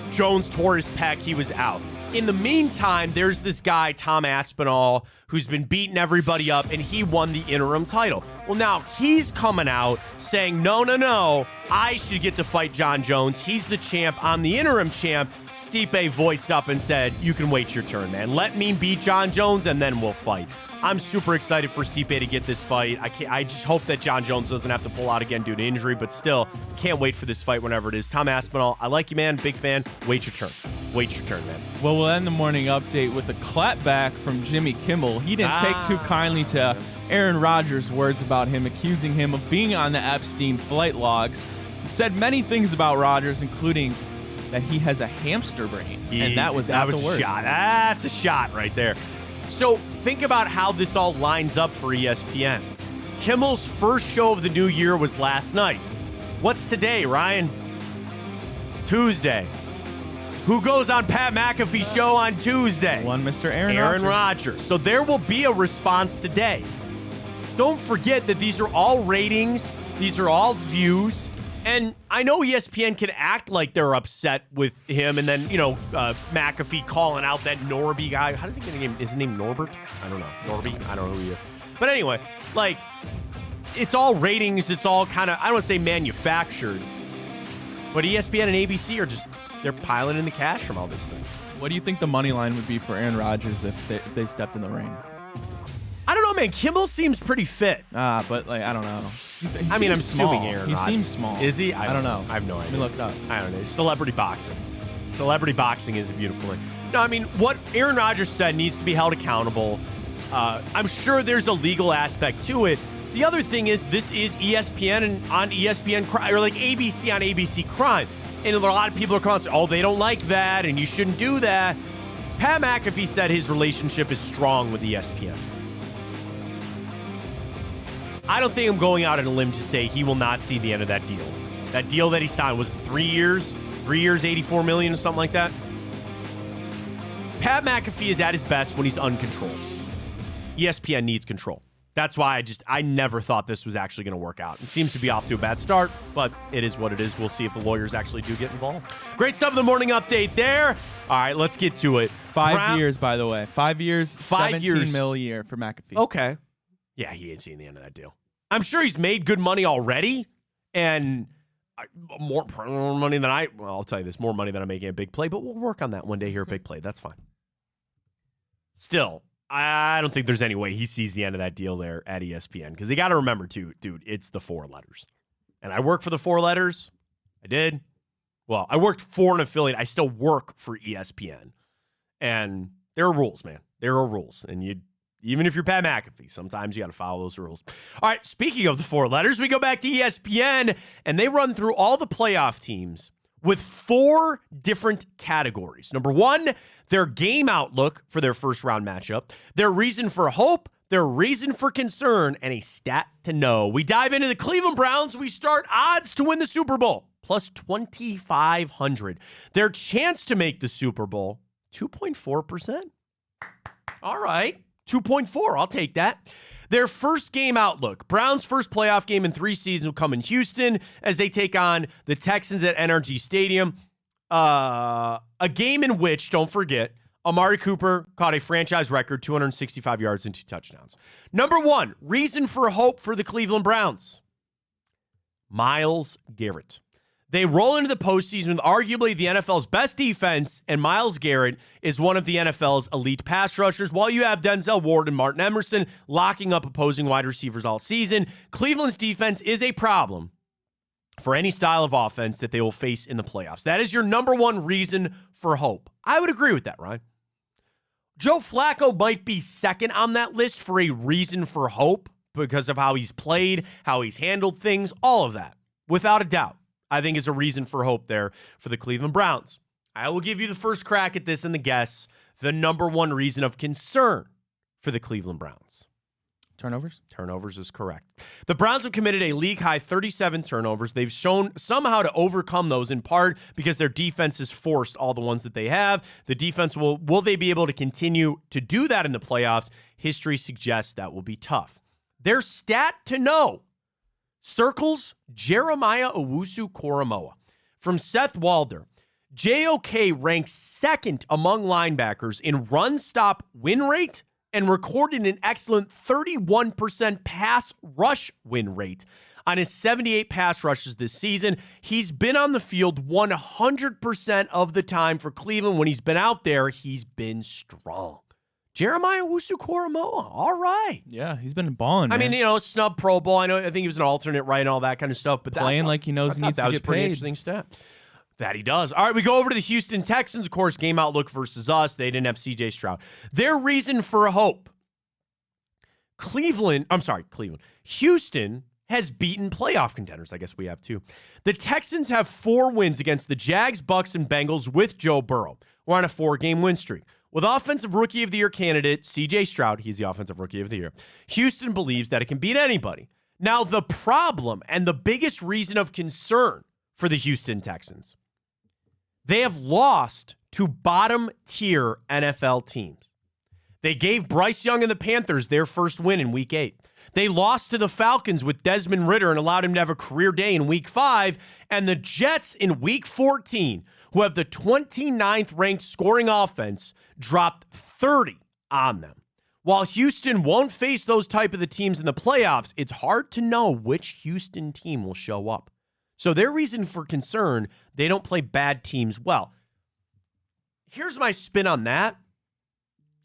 Jones tore his pec. He was out. In the meantime, there's this guy, Tom Aspinall, who's been beating everybody up, and he won the interim title. Well, now he's coming out saying, no, I should get to fight John Jones. He's the champ. I'm the interim champ. Stipe voiced up and said, you can wait your turn, man. Let me beat John Jones, and then we'll fight. I'm super excited for Stipe to get this fight. I just hope that John Jones doesn't have to pull out again due to injury, but still, can't wait for this fight whenever it is. Tom Aspinall, I like you, man. Big fan. Wait your turn. Wait your turn, man. Well, we'll end the morning update with a clapback from Jimmy Kimmel. He didn't take too kindly to Aaron Rodgers' words about him, accusing him of being on the Epstein flight logs. He said many things about Rodgers, including that he has a hamster brain, and that was not the word. Shot. That's a shot right there. So think about how this all lines up for ESPN. Kimmel's first show of the new year was last night. What's today, Ryan? Tuesday. Who goes on Pat McAfee's show on Tuesday? One Mr. Aaron Rodgers. So there will be a response today. Don't forget that these are all ratings. These are all views. And I know ESPN can act like they're upset with him, and then, McAfee calling out that Norby guy. How does he get a name? Is his name Norbert? I don't know. Norby? I don't know who he is. But anyway, it's all ratings. It's all kind of, I don't want to say manufactured, but ESPN and ABC are they're piling in the cash from all this thing. What do you think the money line would be for Aaron Rodgers if they stepped in the ring? I don't know, man. Kimmel seems pretty fit. But I don't know. I'm assuming Aaron Rodgers. He seems small. Is he? I don't know. I have no idea. Let me look it up. I don't know. Celebrity boxing. Celebrity boxing is a beautiful thing. No, I mean, what Aaron Rodgers said needs to be held accountable. I'm sure there's a legal aspect to it. The other thing is, this is ESPN and on ESPN Crime, or like ABC on ABC Crime. And a lot of people are coming and saying, they don't like that, and you shouldn't do that. Pat McAfee said his relationship is strong with ESPN. I don't think I'm going out on a limb to say he will not see the end of that deal. That deal that he signed was 3 years, 84 million or something like that. Pat McAfee is at his best when he's uncontrolled. ESPN needs control. That's why I never thought this was actually going to work out. It seems to be off to a bad start, but it is what it is. We'll see if the lawyers actually do get involved. Great stuff in the morning update there. All right, let's get to it. 5 years, by the way. 5 years, 17 mil a year for McAfee. Okay. Yeah, he ain't seen the end of that deal. I'm sure he's made good money already, and more money than I'll tell you this, more money than I'm making at Big Play, but we'll work on that one day here at Big Play. That's fine. Still, I don't think there's any way he sees the end of that deal there at ESPN, because they got to remember, too, dude, it's the 4 letters. And I work for the 4 letters. I did. Well, I worked for an affiliate. I still work for ESPN. And there are rules, man. There are rules. And even if you're Pat McAfee, sometimes you got to follow those rules. All right, speaking of the 4 letters, we go back to ESPN, and they run through all the playoff teams with 4 different categories. Number 1, their game outlook for their first round matchup, their reason for hope, their reason for concern, and a stat to know. We dive into the Cleveland Browns. We start odds to win the Super Bowl, plus 2,500. Their chance to make the Super Bowl, 2.4%. All right, 2.4. I'll take that. Their first game outlook. Browns' first playoff game in 3 seasons will come in Houston as they take on the Texans at NRG Stadium. A game in which, don't forget, Amari Cooper caught a franchise record 265 yards and 2 touchdowns. Number 1, reason for hope for the Cleveland Browns. Myles Garrett. They roll into the postseason with arguably the NFL's best defense, and Myles Garrett is one of the NFL's elite pass rushers, while you have Denzel Ward and Martin Emerson locking up opposing wide receivers all season. Cleveland's defense is a problem for any style of offense that they will face in the playoffs. That is your number 1 reason for hope. I would agree with that, Ryan. Joe Flacco might be second on that list for a reason for hope because of how he's played, how he's handled things, all of that, without a doubt. I think is a reason for hope there for the Cleveland Browns. I will give you the first crack at this and the guess. The number 1 reason of concern for the Cleveland Browns. Turnovers? Turnovers is correct. The Browns have committed a league-high 37 turnovers. They've shown somehow to overcome those in part because their defense has forced all the ones that they have. The defense, will they be able to continue to do that in the playoffs? History suggests that will be tough. Their stat to know. Circles Jeremiah Owusu-Koramoah. From Seth Walder, JOK ranks 2nd among linebackers in run-stop win rate and recorded an excellent 31% pass rush win rate on his 78 pass rushes this season. He's been on the field 100% of the time for Cleveland. When he's been out there, he's been strong. Jeremiah Owusu-Koramoah, all right. Yeah, he's been balling, man. I mean, snub Pro Bowl. I think he was an alternate, right, and all that kind of stuff. But playing like he knows he needs to get paid. That was a pretty interesting stat. That he does. All right, we go over to the Houston Texans. Of course, game outlook versus us. They didn't have C.J. Stroud. Their reason for hope. Cleveland. Houston has beaten playoff contenders. I guess we have too. The Texans have 4 wins against the Jags, Bucks, and Bengals with Joe Burrow. We're on a 4-game win streak. With Offensive Rookie of the Year candidate C.J. Stroud, he's the Offensive Rookie of the Year, Houston believes that it can beat anybody. Now, the problem and the biggest reason of concern for the Houston Texans, they have lost to bottom-tier NFL teams. They gave Bryce Young and the Panthers their first win in Week 8. They lost to the Falcons with Desmond Ridder and allowed him to have a career day in Week 5. And the Jets in Week 14, who have the 29th ranked scoring offense, dropped 30 on them. While Houston won't face those type of the teams in the playoffs, it's hard to know which Houston team will show up. So their reason for concern, they don't play bad teams well. Here's my spin on that.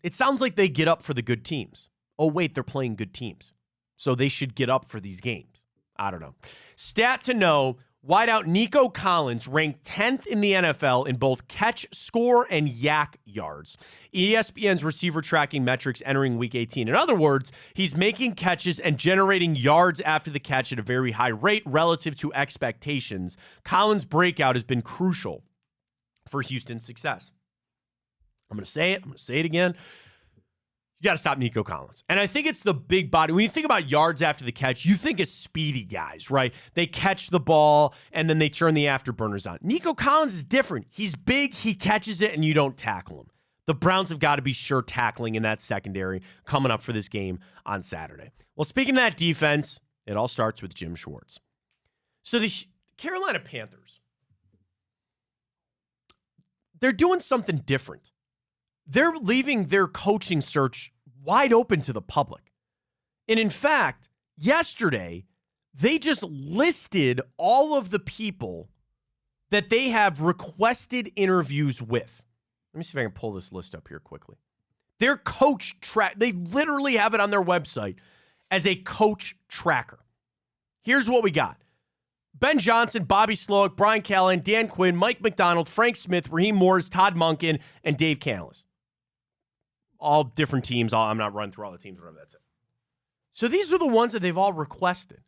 It sounds like they get up for the good teams. Oh, wait, they're playing good teams. So they should get up for these games. I don't know. Stat to know, wideout Nico Collins ranked 10th in the NFL in both catch, score, and yak yards. ESPN's receiver tracking metrics entering Week 18. In other words, he's making catches and generating yards after the catch at a very high rate relative to expectations. Collins' breakout has been crucial for Houston's success. I'm going to say it. I'm going to say it again. You got to stop Nico Collins. And I think it's the big body. When you think about yards after the catch, you think of speedy guys, right? They catch the ball, and then they turn the afterburners on. Nico Collins is different. He's big, he catches it, and you don't tackle him. The Browns have got to be sure tackling in that secondary coming up for this game on Saturday. Well, speaking of that defense, it all starts with Jim Schwartz. So the Carolina Panthers, they're doing something different. They're leaving their coaching search wide open to the public. And in fact, yesterday, they just listed all of the people that they have requested interviews with. Let me see if I can pull this list up here quickly. Their coach track, they literally have it on their website as a coach tracker. Here's what we got. Ben Johnson, Bobby Slowick, Brian Callahan, Dan Quinn, Mike McDonald, Frank Smith, Raheem Morris, Todd Monken, and Dave Canales. All different teams. I'm not running through all the teams. Whatever, that's it. So these are the ones that they've all requested.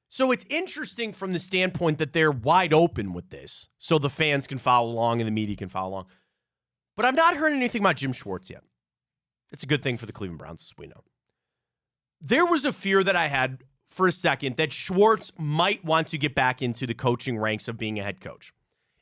So it's interesting from the standpoint that they're wide open with this, so the fans can follow along and the media can follow along. But I've not heard anything about Jim Schwartz yet. It's a good thing for the Cleveland Browns, as we know. There was a fear that I had for a second that Schwartz might want to get back into the coaching ranks of being a head coach.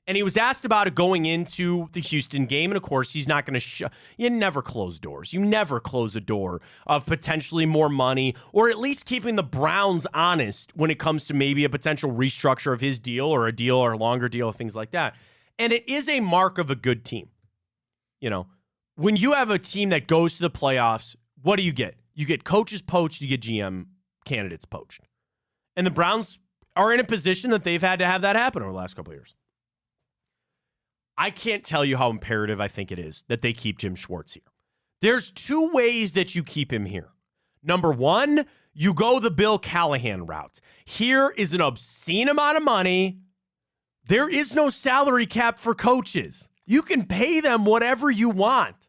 And he was asked about it going into the Houston game. And, of course, he's not going to you never close doors. You never close a door of potentially more money or at least keeping the Browns honest when it comes to maybe a potential restructure of his deal or a longer deal, things like that. And it is a mark of a good team. You know, when you have a team that goes to the playoffs, what do you get? You get coaches poached, you get GM candidates poached. And the Browns are in a position that they've had to have that happen over the last couple of years. I can't tell you how imperative I think it is that they keep Jim Schwartz here. There's two ways that you keep him here. Number one, you go the Bill Callahan route. Here is an obscene amount of money. There is no salary cap for coaches. You can pay them whatever you want.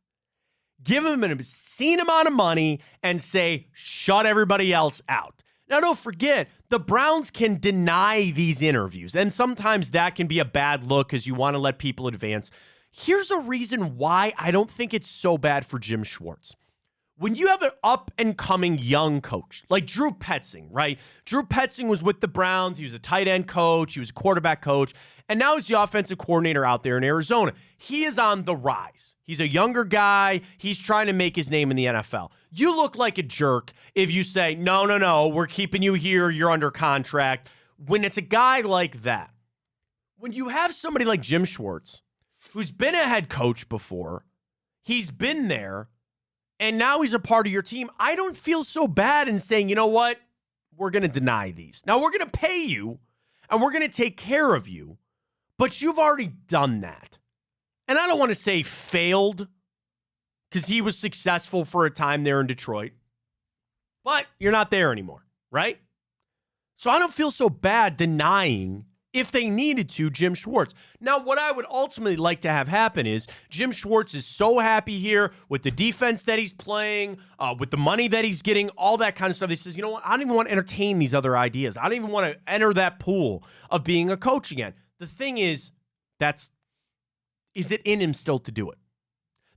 Give them an obscene amount of money and say, shut everybody else out. Now, don't forget, the Browns can deny these interviews, and sometimes that can be a bad look because you want to let people advance. Here's a reason why I don't think it's so bad for Jim Schwartz. When you have an up-and-coming young coach, like Drew Petzing, right? Drew Petzing was with the Browns. He was a tight end coach. He was a quarterback coach. And now he's the offensive coordinator out there in Arizona. He is on the rise. He's a younger guy. He's trying to make his name in the NFL. You look like a jerk if you say, no, we're keeping you here. You're under contract. When it's a guy like that, when you have somebody like Jim Schwartz, who's been a head coach before, he's been there, and now he's a part of your team, I don't feel so bad in saying, you know what? We're going to deny these. Now, we're going to pay you, and we're going to take care of you, but you've already done that. And I don't want to say failed, because he was successful for a time there in Detroit, but you're not there anymore, right? So I don't feel so bad denying, if they needed to, Jim Schwartz. Now, what I would ultimately like to have happen is Jim Schwartz is so happy here with the defense that he's playing, with the money that he's getting, all that kind of stuff. He says, you know what? I don't even want to entertain these other ideas. I don't even want to enter that pool of being a coach again. The thing is it in him still to do it?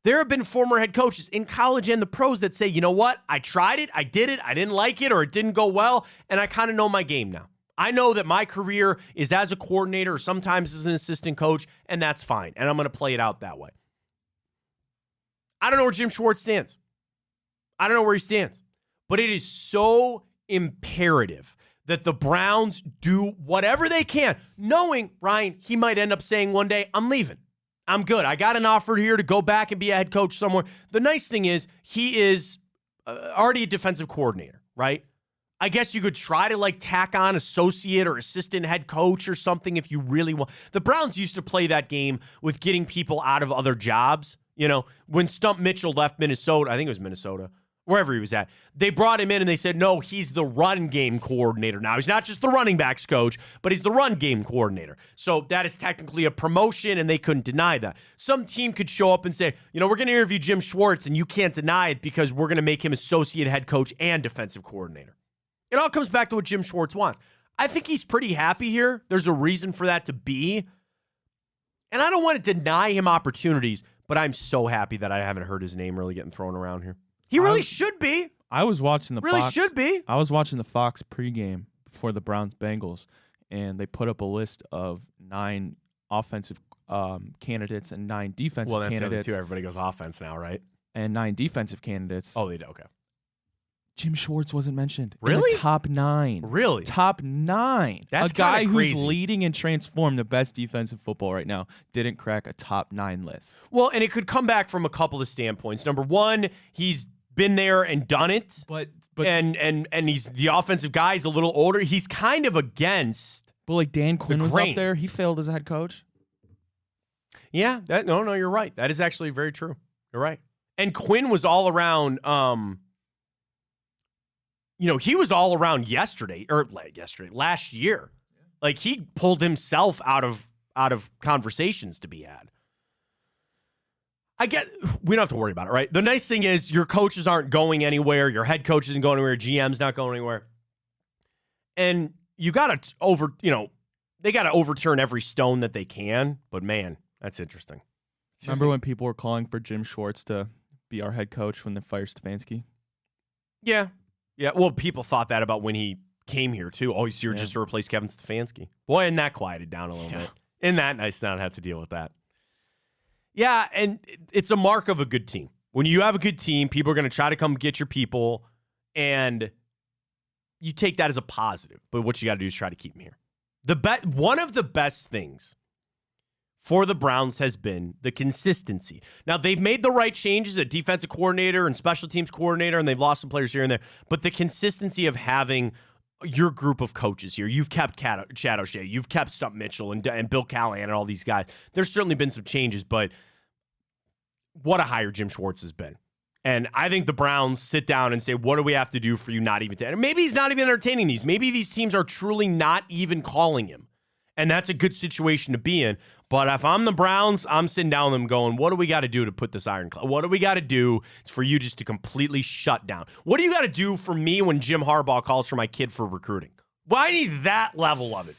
There have been former head coaches in college and the pros that say, you know what? I tried it, I did it, I didn't like it, or it didn't go well, and I kind of know my game now. I know that my career is as a coordinator or sometimes as an assistant coach, and that's fine, and I'm going to play it out that way. I don't know where Jim Schwartz stands. I don't know where he stands. But it is so imperative that the Browns do whatever they can, knowing, Ryan, he might end up saying one day, I'm leaving. I'm good. I got an offer here to go back and be a head coach somewhere. The nice thing is he is already a defensive coordinator, right? I guess you could try to tack on associate or assistant head coach or something if you really want. The Browns used to play that game with getting people out of other jobs. You know, when Stump Mitchell left Minnesota, I think it was Minnesota, wherever he was at, they brought him in and they said, no, he's the run game coordinator now. He's not just the running backs coach, but he's the run game coordinator. So that is technically a promotion, and they couldn't deny that. Some team could show up and say, you know, we're going to interview Jim Schwartz, and you can't deny it because we're going to make him associate head coach and defensive coordinator. It all comes back to what Jim Schwartz wants. I think he's pretty happy here. There's a reason for that to be. And I don't want to deny him opportunities, but I'm so happy that I haven't heard his name really getting thrown around here. He really should be. I was watching the really Fox, should be. I was watching the Fox pregame before the Browns-Bengals, and they put up a list of 9 offensive candidates and 9 defensive well, that's candidates. Too. Everybody goes offense now, right? And 9 defensive candidates. Oh, they do. Okay. Jim Schwartz wasn't mentioned. Really? In the top 9. Really? Top 9. That's a guy crazy. who's leading and transformed the best defense in football right now didn't crack a top 9 list. Well, and it could come back from a couple of standpoints. Number one, he's been there and done it. But and he's the offensive guy. He's a little older. He's kind of against. But like Dan Quinn was grain. up there. He failed as a head coach. Yeah. No, you're right. That is actually very true. You're right. And Quinn was all around. He was all around last year. Like he pulled himself out of conversations to be had. We don't have to worry about it, right? The nice thing is your coaches aren't going anywhere. Your head coach isn't going anywhere. GM's not going anywhere. And you got to they got to overturn every stone that they can. But man, that's interesting. Remember when people were calling for Jim Schwartz to be our head coach when they fired Stefanski? Yeah. Yeah. Well, people thought that about when he came here too. Oh, he's here just to replace Kevin Stefanski. Boy, and that quieted down a little bit. Isn't that nice not have to deal with that? Yeah, and it's a mark of a good team. When you have a good team, people are going to try to come get your people, and you take that as a positive. But what you got to do is try to keep them here. One of the best things for the Browns has been the consistency. Now, they've made the right changes at defensive coordinator and special teams coordinator, and they've lost some players here and there. But the consistency of having your group of coaches here. You've kept Chad O'Shea. You've kept Stump Mitchell and Bill Callahan and all these guys. There's certainly been some changes, but what a hire Jim Schwartz has been. And I think the Browns sit down and say, what do we have to do for you not even to? And maybe he's not even entertaining these. Maybe these teams are truly not even calling him. And that's a good situation to be in. But if I'm the Browns, I'm sitting down with them going, what do we got to do to put this ironclad? What do we got to do for you just to completely shut down? What do you got to do for me when Jim Harbaugh calls for my kid for recruiting? Well, I need that level of it.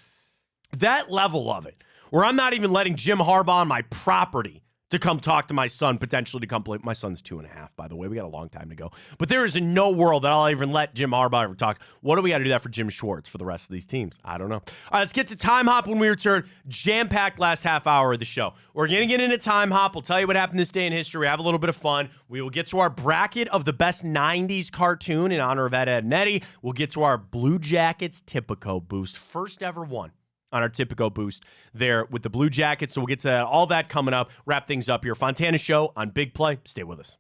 That level of it. Where I'm not even letting Jim Harbaugh on my property to come talk to my son, potentially to come play. My son's 2.5, by the way. We got a long time to go. But there is in no world that I'll even let Jim Harbaugh ever talk. What do we got to do that for Jim Schwartz for the rest of these teams? I don't know. All right, let's get to Time Hop when we return. Jam-packed last half hour of the show. We're going to get into Time Hop. We'll tell you what happened this day in history. We have a little bit of fun. We will get to our bracket of the best 90s cartoon in honor of Ed, and Eddie. We'll get to our Blue Jackets Typico boost. First ever one on our Typico boost there with the Blue Jackets. So we'll get to all that coming up. Wrap things up here. Fontana Show on Big Play. Stay with us.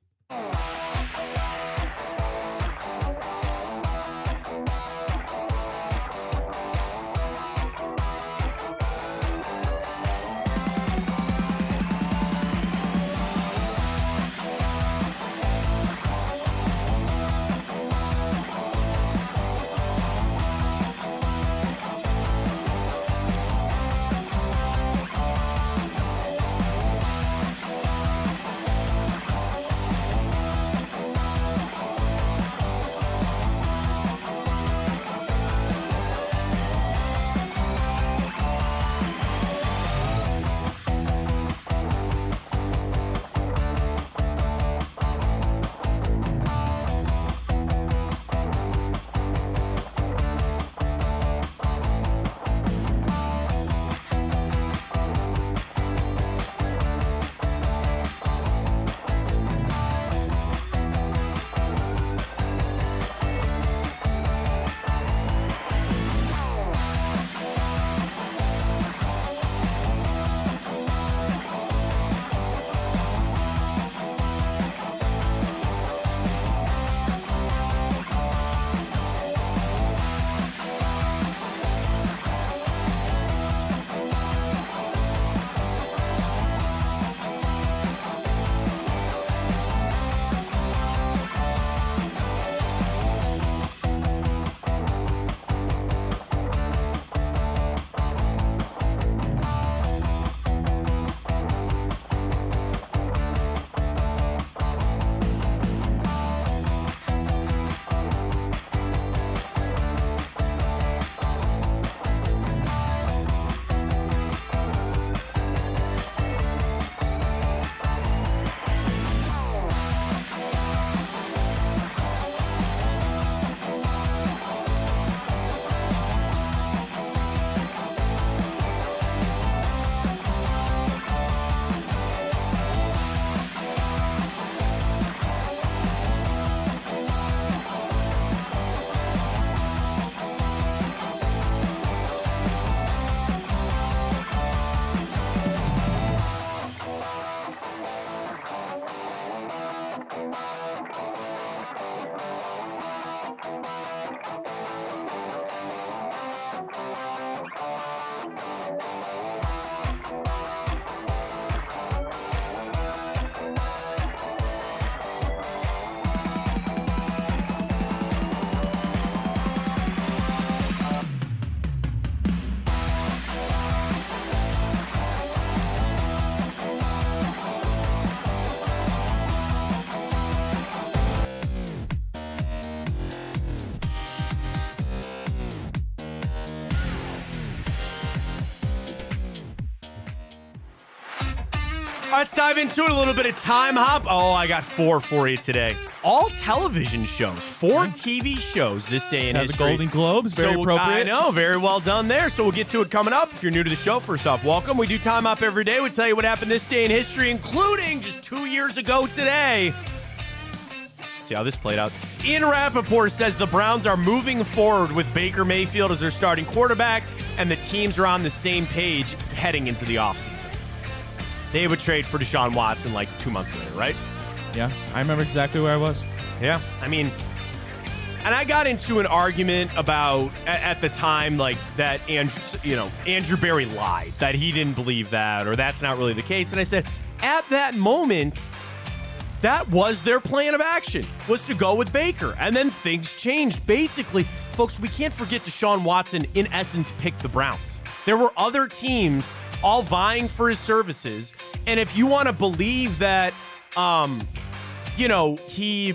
Let's dive into it. A little bit of time hop. Oh, I got 4 for you today. All television shows. 4 TV shows this day in history. The Golden Globes, very appropriate. I know, very well done there. So we'll get to it coming up. If you're new to the show, first off, welcome. We do time hop every day. We tell you what happened this day in history, including just 2 years ago today. See how this played out. Ian Rappaport says the Browns are moving forward with Baker Mayfield as their starting quarterback, and the teams are on the same page heading into the offseason. They would trade for Deshaun Watson like 2 months later, right? Yeah, I remember exactly where I was. Yeah, I mean, and I got into an argument about at the time like that Andrew Berry lied, that he didn't believe that, or that's not really the case. And I said, at that moment, that was their plan of action, was to go with Baker. And then things changed. Basically, folks, we can't forget Deshaun Watson, in essence, picked the Browns. There were other teams all vying for his services. And if you want to believe that, he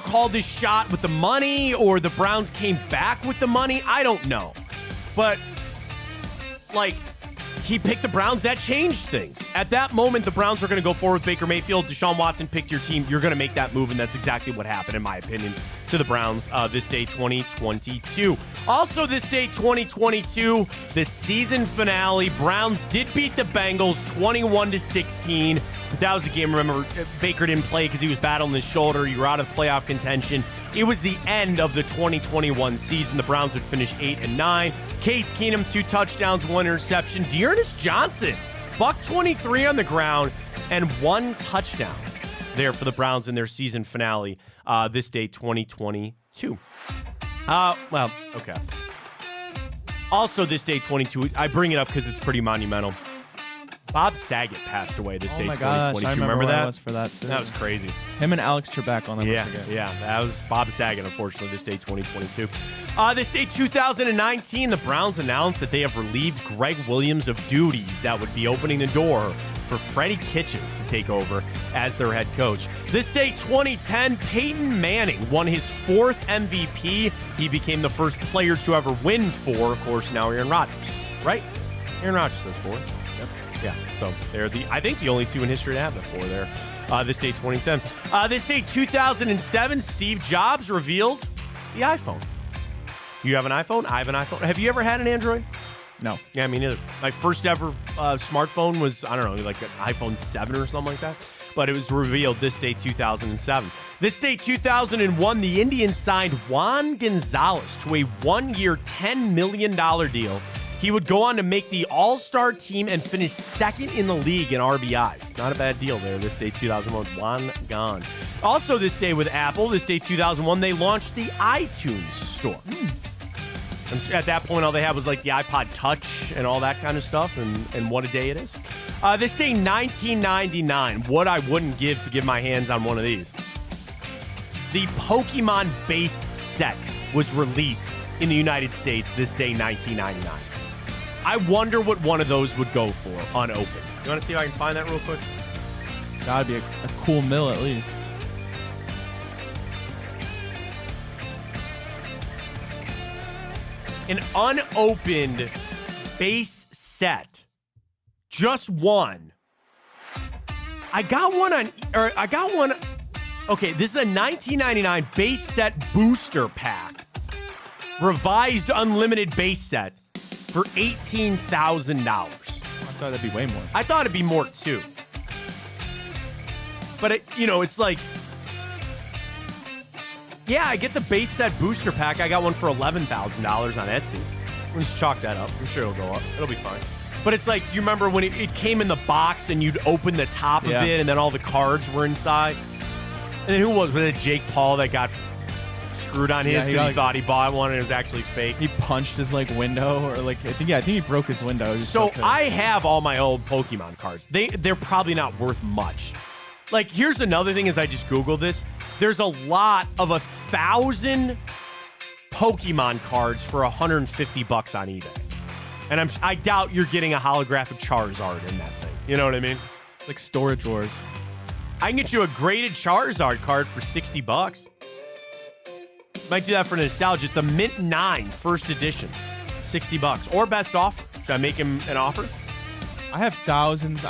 called his shot with the money or the Browns came back with the money, I don't know. But, he picked the Browns. That changed things. At that moment, the Browns were going to go forward with Baker Mayfield. Deshaun Watson picked your team. You're going to make that move, and that's exactly what happened, in my opinion, to the Browns this day 2022. Also this day 2022, the season finale. Browns did beat the Bengals 21-16. But that was a game, remember, Baker didn't play because he was battling his shoulder. You were out of playoff contention. It was the end of the 2021 season. The Browns would finish 8-9. Case Keenum, 2 touchdowns, 1 interception. Dearness Johnson, $123 on the ground, and 1 touchdown there for the Browns in their season finale this day 2022. Okay. Also this day 22, I bring it up because it's pretty monumental. Bob Saget passed away this day, 2022. Gosh, remember that? I was for that, too. That was crazy. Him and Alex Trebek on the Yeah, that was Bob Saget, unfortunately, this day 2022. This day 2019, the Browns announced that they have relieved Greg Williams of duties that would be opening the door for Freddie Kitchens to take over as their head coach. This day 2010, Peyton Manning won his 4th MVP. He became the first player to ever win 4. Of course, now Aaron Rodgers, right? Aaron Rodgers says 4. Yeah, so they're I think the only 2 in history to have the 4 there. This day 2010. This day 2007, Steve Jobs revealed the iPhone. You have an iPhone? I have an iPhone. Have you ever had an Android? No. Yeah, me neither. My first ever smartphone was, I don't know, like an iPhone 7 or something like that. But it was revealed this day 2007. This day 2001, the Indians signed Juan Gonzalez to a 1-year, $10 million deal. He would go on to make the All-Star team and finish 2nd in the league in RBIs. Not a bad deal there this day, 2001. Juan Gon. Also this day with Apple, this day, 2001, they launched the iTunes store. And at that point, all they had was like the iPod Touch and all that kind of stuff, and what a day it is. This day, 1999, what I wouldn't give to get my hands on one of these. The Pokemon base set was released in the United States this day, 1999. I wonder what one of those would go for unopened. You want to see if I can find that real quick? That'd be a cool mill at least. An unopened base set. Just one. I got one. Okay, this is a 1999 base set booster pack. Revised unlimited base set for $18,000. I thought that'd be way more. I thought it'd be more too. But it's like, yeah, I get the base set booster pack. I got one for $11,000 on Etsy. We'll just chalk that up. I'm sure it'll go up. It'll be fine. But it's like, do you remember when it came in the box and you'd open the top of it and then all the cards were inside? And then who was it? Jake Paul that got screwed on his because he thought he bought one and it was actually fake. He punched his window, or I think he broke his window. So I have all my old Pokemon cards. They're probably not worth much. Here's another thing as I just Googled this. There's a lot of 1,000 Pokemon cards for $150 on eBay. And I doubt you're getting a holographic Charizard in that thing. You know what I mean? Like Storage Wars. I can get you a graded Charizard card for $60. Might do that for nostalgia. It's a Mint 9 first edition. $60. Or best offer. Should I make him an offer? I have thousands,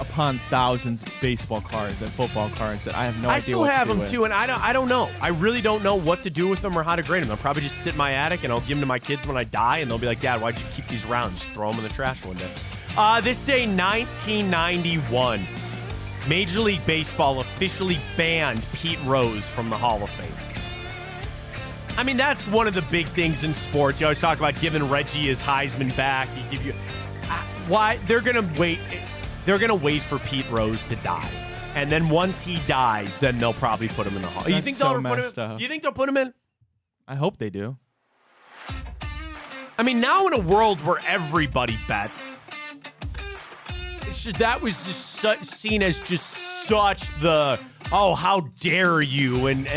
upon thousands of baseball cards and football cards that I have no idea I still what have to do them with. too, and I don't know. I really don't know what to do with them or how to grade them. I'll probably just sit in my attic and I'll give them to my kids when I die, and they'll be like, Dad, why'd you keep these around? Just throw them in the trash one day. This day, 1991, Major League Baseball officially banned Pete Rose from the Hall of Fame. I mean, that's one of the big things in sports. You always talk about giving Reggie his Heisman back. Why? They're going to wait. They're going to wait for Pete Rose to die. And then once he dies, then they'll probably put him in the Hall. You think they'll put him? You think they'll put him in? I hope they do. I mean, now in a world where everybody bets, that was just seen as just such the, oh, how dare you, and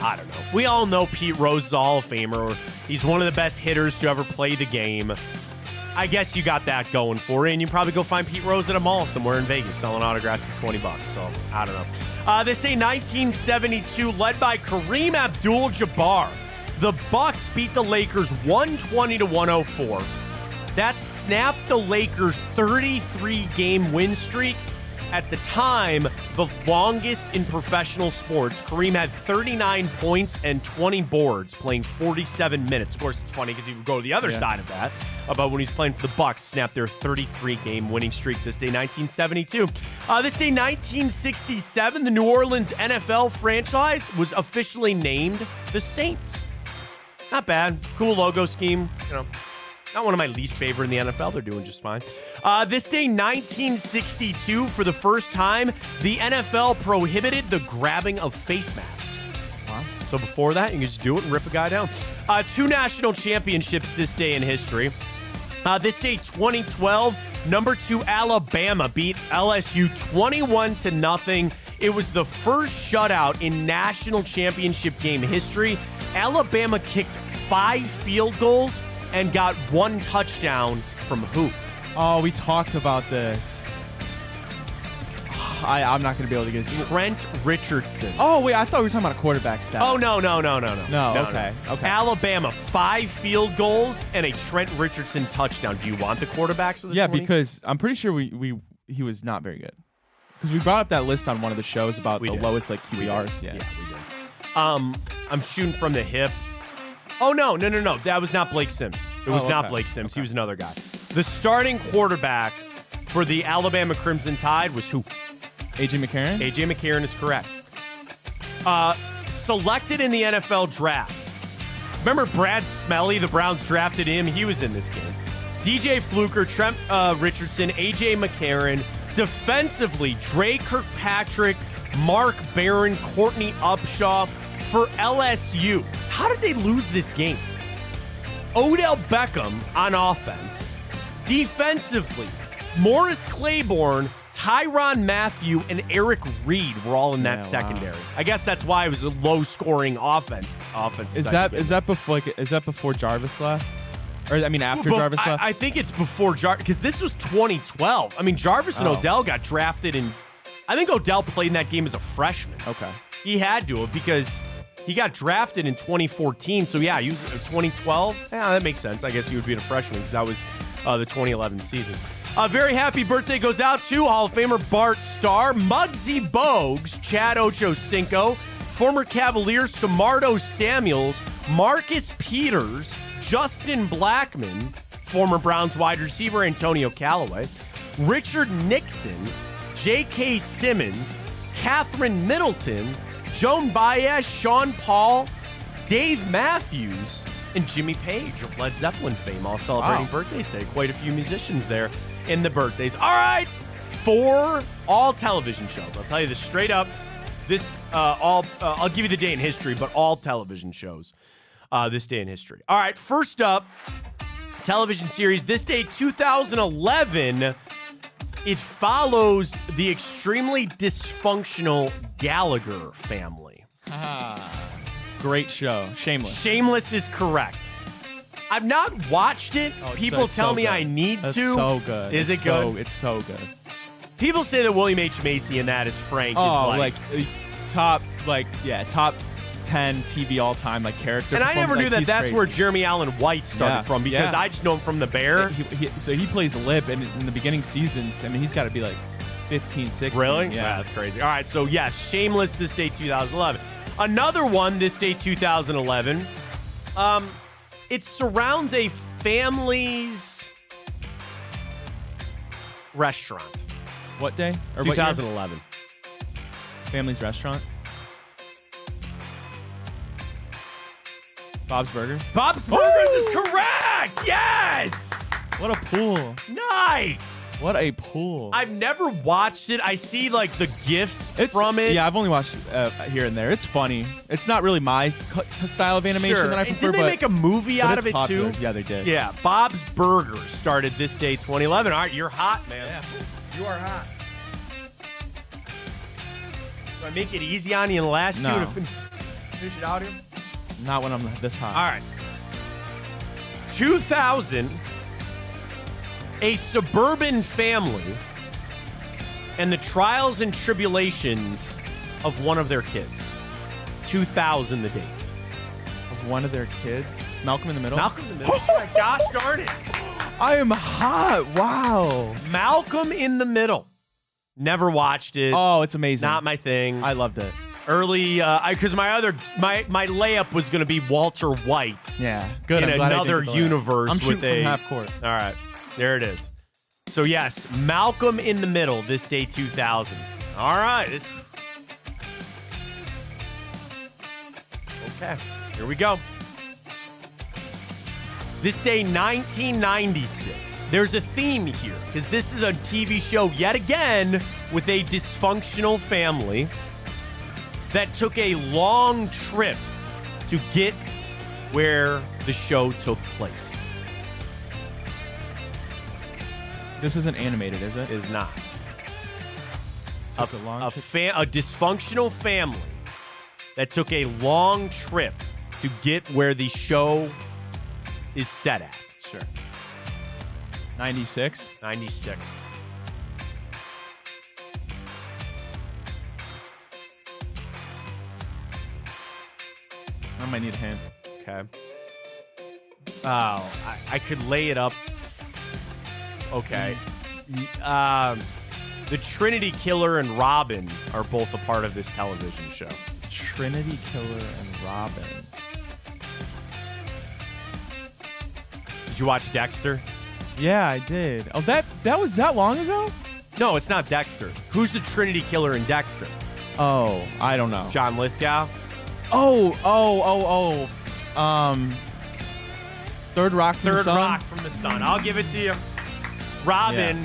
I don't know. We all know Pete Rose is a Hall of Famer. He's one of the best hitters to ever play the game. I guess you got that going for you, and you probably go find Pete Rose at a mall somewhere in Vegas selling autographs for $20. So, I don't know. This day, 1972, led by Kareem Abdul-Jabbar, the Bucks beat the Lakers 120-104. That snapped the Lakers' 33-game win streak. At the time, the longest in professional sports. Kareem had 39 points and 20 boards playing 47 minutes. Of course, it's funny because he would go to the other side of that about when he's playing for the Bucks, snapped their 33-game winning streak this day, 1972. This day, 1967, the New Orleans NFL franchise was officially named the Saints. Not bad. Cool logo scheme, Not one of my least favorite in the NFL. They're doing just fine. This day, 1962, for the first time, the NFL prohibited the grabbing of face masks. Wow. So before that, you can just do it and rip a guy down. 2 national championships this day in history. This day, 2012, number 2 Alabama beat LSU 21-0. It was the first shutout in national championship game history. Alabama kicked 5 field goals and got 1 touchdown from who? Oh, we talked about this. I'm not going to be able to get this. Trent Richardson. Oh, wait, I thought we were talking about a quarterback stat. Oh, no. No, okay. Alabama, 5 field goals and a Trent Richardson touchdown. Do you want the quarterbacks of the 20? Because I'm pretty sure he was not very good. Because we brought up that list on one of the shows about lowest QBRs. Yeah, we did. I'm shooting from the hip. Oh, no. That was not Blake Sims. It was not Blake Sims. He was another guy. The starting quarterback for the Alabama Crimson Tide was who? A.J. McCarron? A.J. McCarron is correct. Selected in the NFL draft. Remember Brad Smelly? The Browns drafted him. He was in this game. DJ Fluker, Trent Richardson, A.J. McCarron. Defensively, Dre Kirkpatrick, Mark Barron, Courtney Upshaw. For LSU, how did they lose this game? Odell Beckham on offense. Defensively, Morris Claiborne, Tyrann Mathieu, and Eric Reed were all in that secondary. Wow. I guess that's why it was a low-scoring offense. Is that before Jarvis left? Or after Jarvis left? I think it's before Jarvis, because this was 2012. Jarvis and Odell got drafted in. I think Odell played in that game as a freshman. Okay. He had to have, because he got drafted in 2014. So, yeah, he was 2012. Yeah, that makes sense. I guess he would be a freshman because that was the 2011 season. A very happy birthday goes out to Hall of Famer Bart Starr, Muggsy Bogues, Chad Ochocinco, former Cavaliers Samardo Samuels, Marcus Peters, Justin Blackmon, former Browns wide receiver Antonio Callaway, Richard Nixon, J.K. Simmons, Catherine Middleton, Joan Baez, Sean Paul, Dave Matthews, and Jimmy Page of Led Zeppelin fame, all celebrating birthdays today. Quite a few musicians there in the birthdays. All right, 4 all television shows. I'll tell you this straight up. I'll give you the day in history, but all television shows this day in history. All right, first up, television series this day, 2011. It follows the extremely dysfunctional Gallagher family. Great show. Shameless. Shameless is correct. I've not watched it. People tell me I need to. It's so good. Is it good? It's so good. People say that William H. Macy in that is Frank. Oh, top 10 TV all time like character. And I never knew that that's crazy. where Jeremy Allen White started from because I just know him from The Bear. So he plays Lip, and in the beginning seasons, I mean, he's got to be like 15, 16. Really? Yeah, that's crazy. All right, so yes, Shameless this day 2011. Another one this day 2011. It surrounds a family's restaurant. What day? Or 2011. What year? Family's Restaurant. Bob's Burgers. Bob's Burgers is correct. Yes. What a pool. Nice. What a pool. I've never watched it. I see like the GIFs from it. Yeah, I've only watched here and there. It's funny. It's not really my style of animation that I prefer. Did they make a movie out of it popular. too? Yeah, they did. Yeah, Bob's Burgers started this day 2011. All right, you're hot, man. Yeah. You are hot. Do I make it easy on you in the last No. two to finish it out here? Not when I'm this hot. All right. 2000, a suburban family and the trials and tribulations of one of their kids. 2000, the date. Of one of their kids? Malcolm in the Middle? Malcolm in the Middle. Oh my gosh darn it. I am hot. Wow. Malcolm in the Middle. Never watched it. Oh, it's amazing. Not my thing. I loved it. Early, because my layup was going to be Walter White. Yeah, good. In I'm glad I another did the layup. universe I'm with shooting a from half court. All right, there it is. So yes, Malcolm in the Middle. This day 2000. All right, okay. Here we go. This day 1996. There's a theme here because this is a TV show yet again with a dysfunctional family that took a long trip to get where the show took place. This isn't animated, is it? Is not. A dysfunctional family that took a long trip to get where the show is set at. Sure. 96. 96. I might need a hint. Okay. Oh, I could lay it up. Okay. The Trinity Killer and Robin are both a part of this television show. Trinity Killer and Robin. Did you watch Dexter? Yeah, I did. Oh, that was that long ago? No, it's not Dexter. Who's the Trinity Killer in Dexter? Oh, I don't know. John Lithgow? Third Rock from the Sun. Third Rock from the Sun. I'll give it to you. Robin,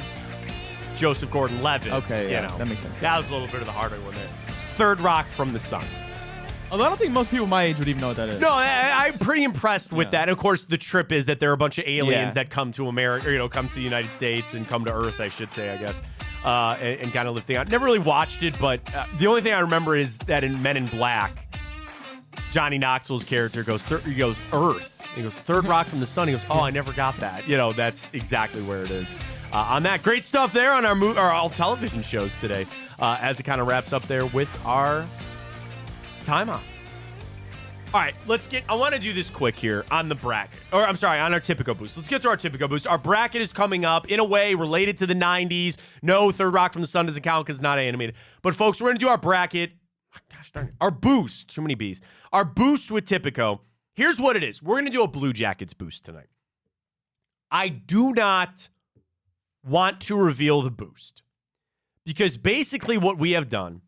Joseph Gordon-Levitt. Okay, yeah, you know, that makes sense. That was a little bit of the harder one there. Third Rock from the Sun. Although I don't think most people my age would even know what that is. No, I'm pretty impressed with that. And of course, the trip is that there are a bunch of aliens that come to America, or, come to the United States and come to Earth, I should say, I guess, and kind of live things out. Never really watched it, but the only thing I remember is that in Men in Black, Johnny Knoxville's character goes, Earth. He goes, Third Rock from the Sun. He goes, oh, I never got that. That's exactly where it is. On that, great stuff there on our all television shows today, as it kind of wraps up there with our time off. All right, I want to do this quick here on the bracket. Or, I'm sorry, on our Tipico Boost. Let's get to our Tipico Boost. Our bracket is coming up in a way related to the 90s. No, Third Rock from the Sun doesn't count because it's not animated. But, folks, we're going to do our bracket. Gosh darn it. Our boost. Too many B's. Our boost with Tipico. Here's what it is. We're going to do a Blue Jackets boost tonight. I do not want to reveal the boost because basically what we have done,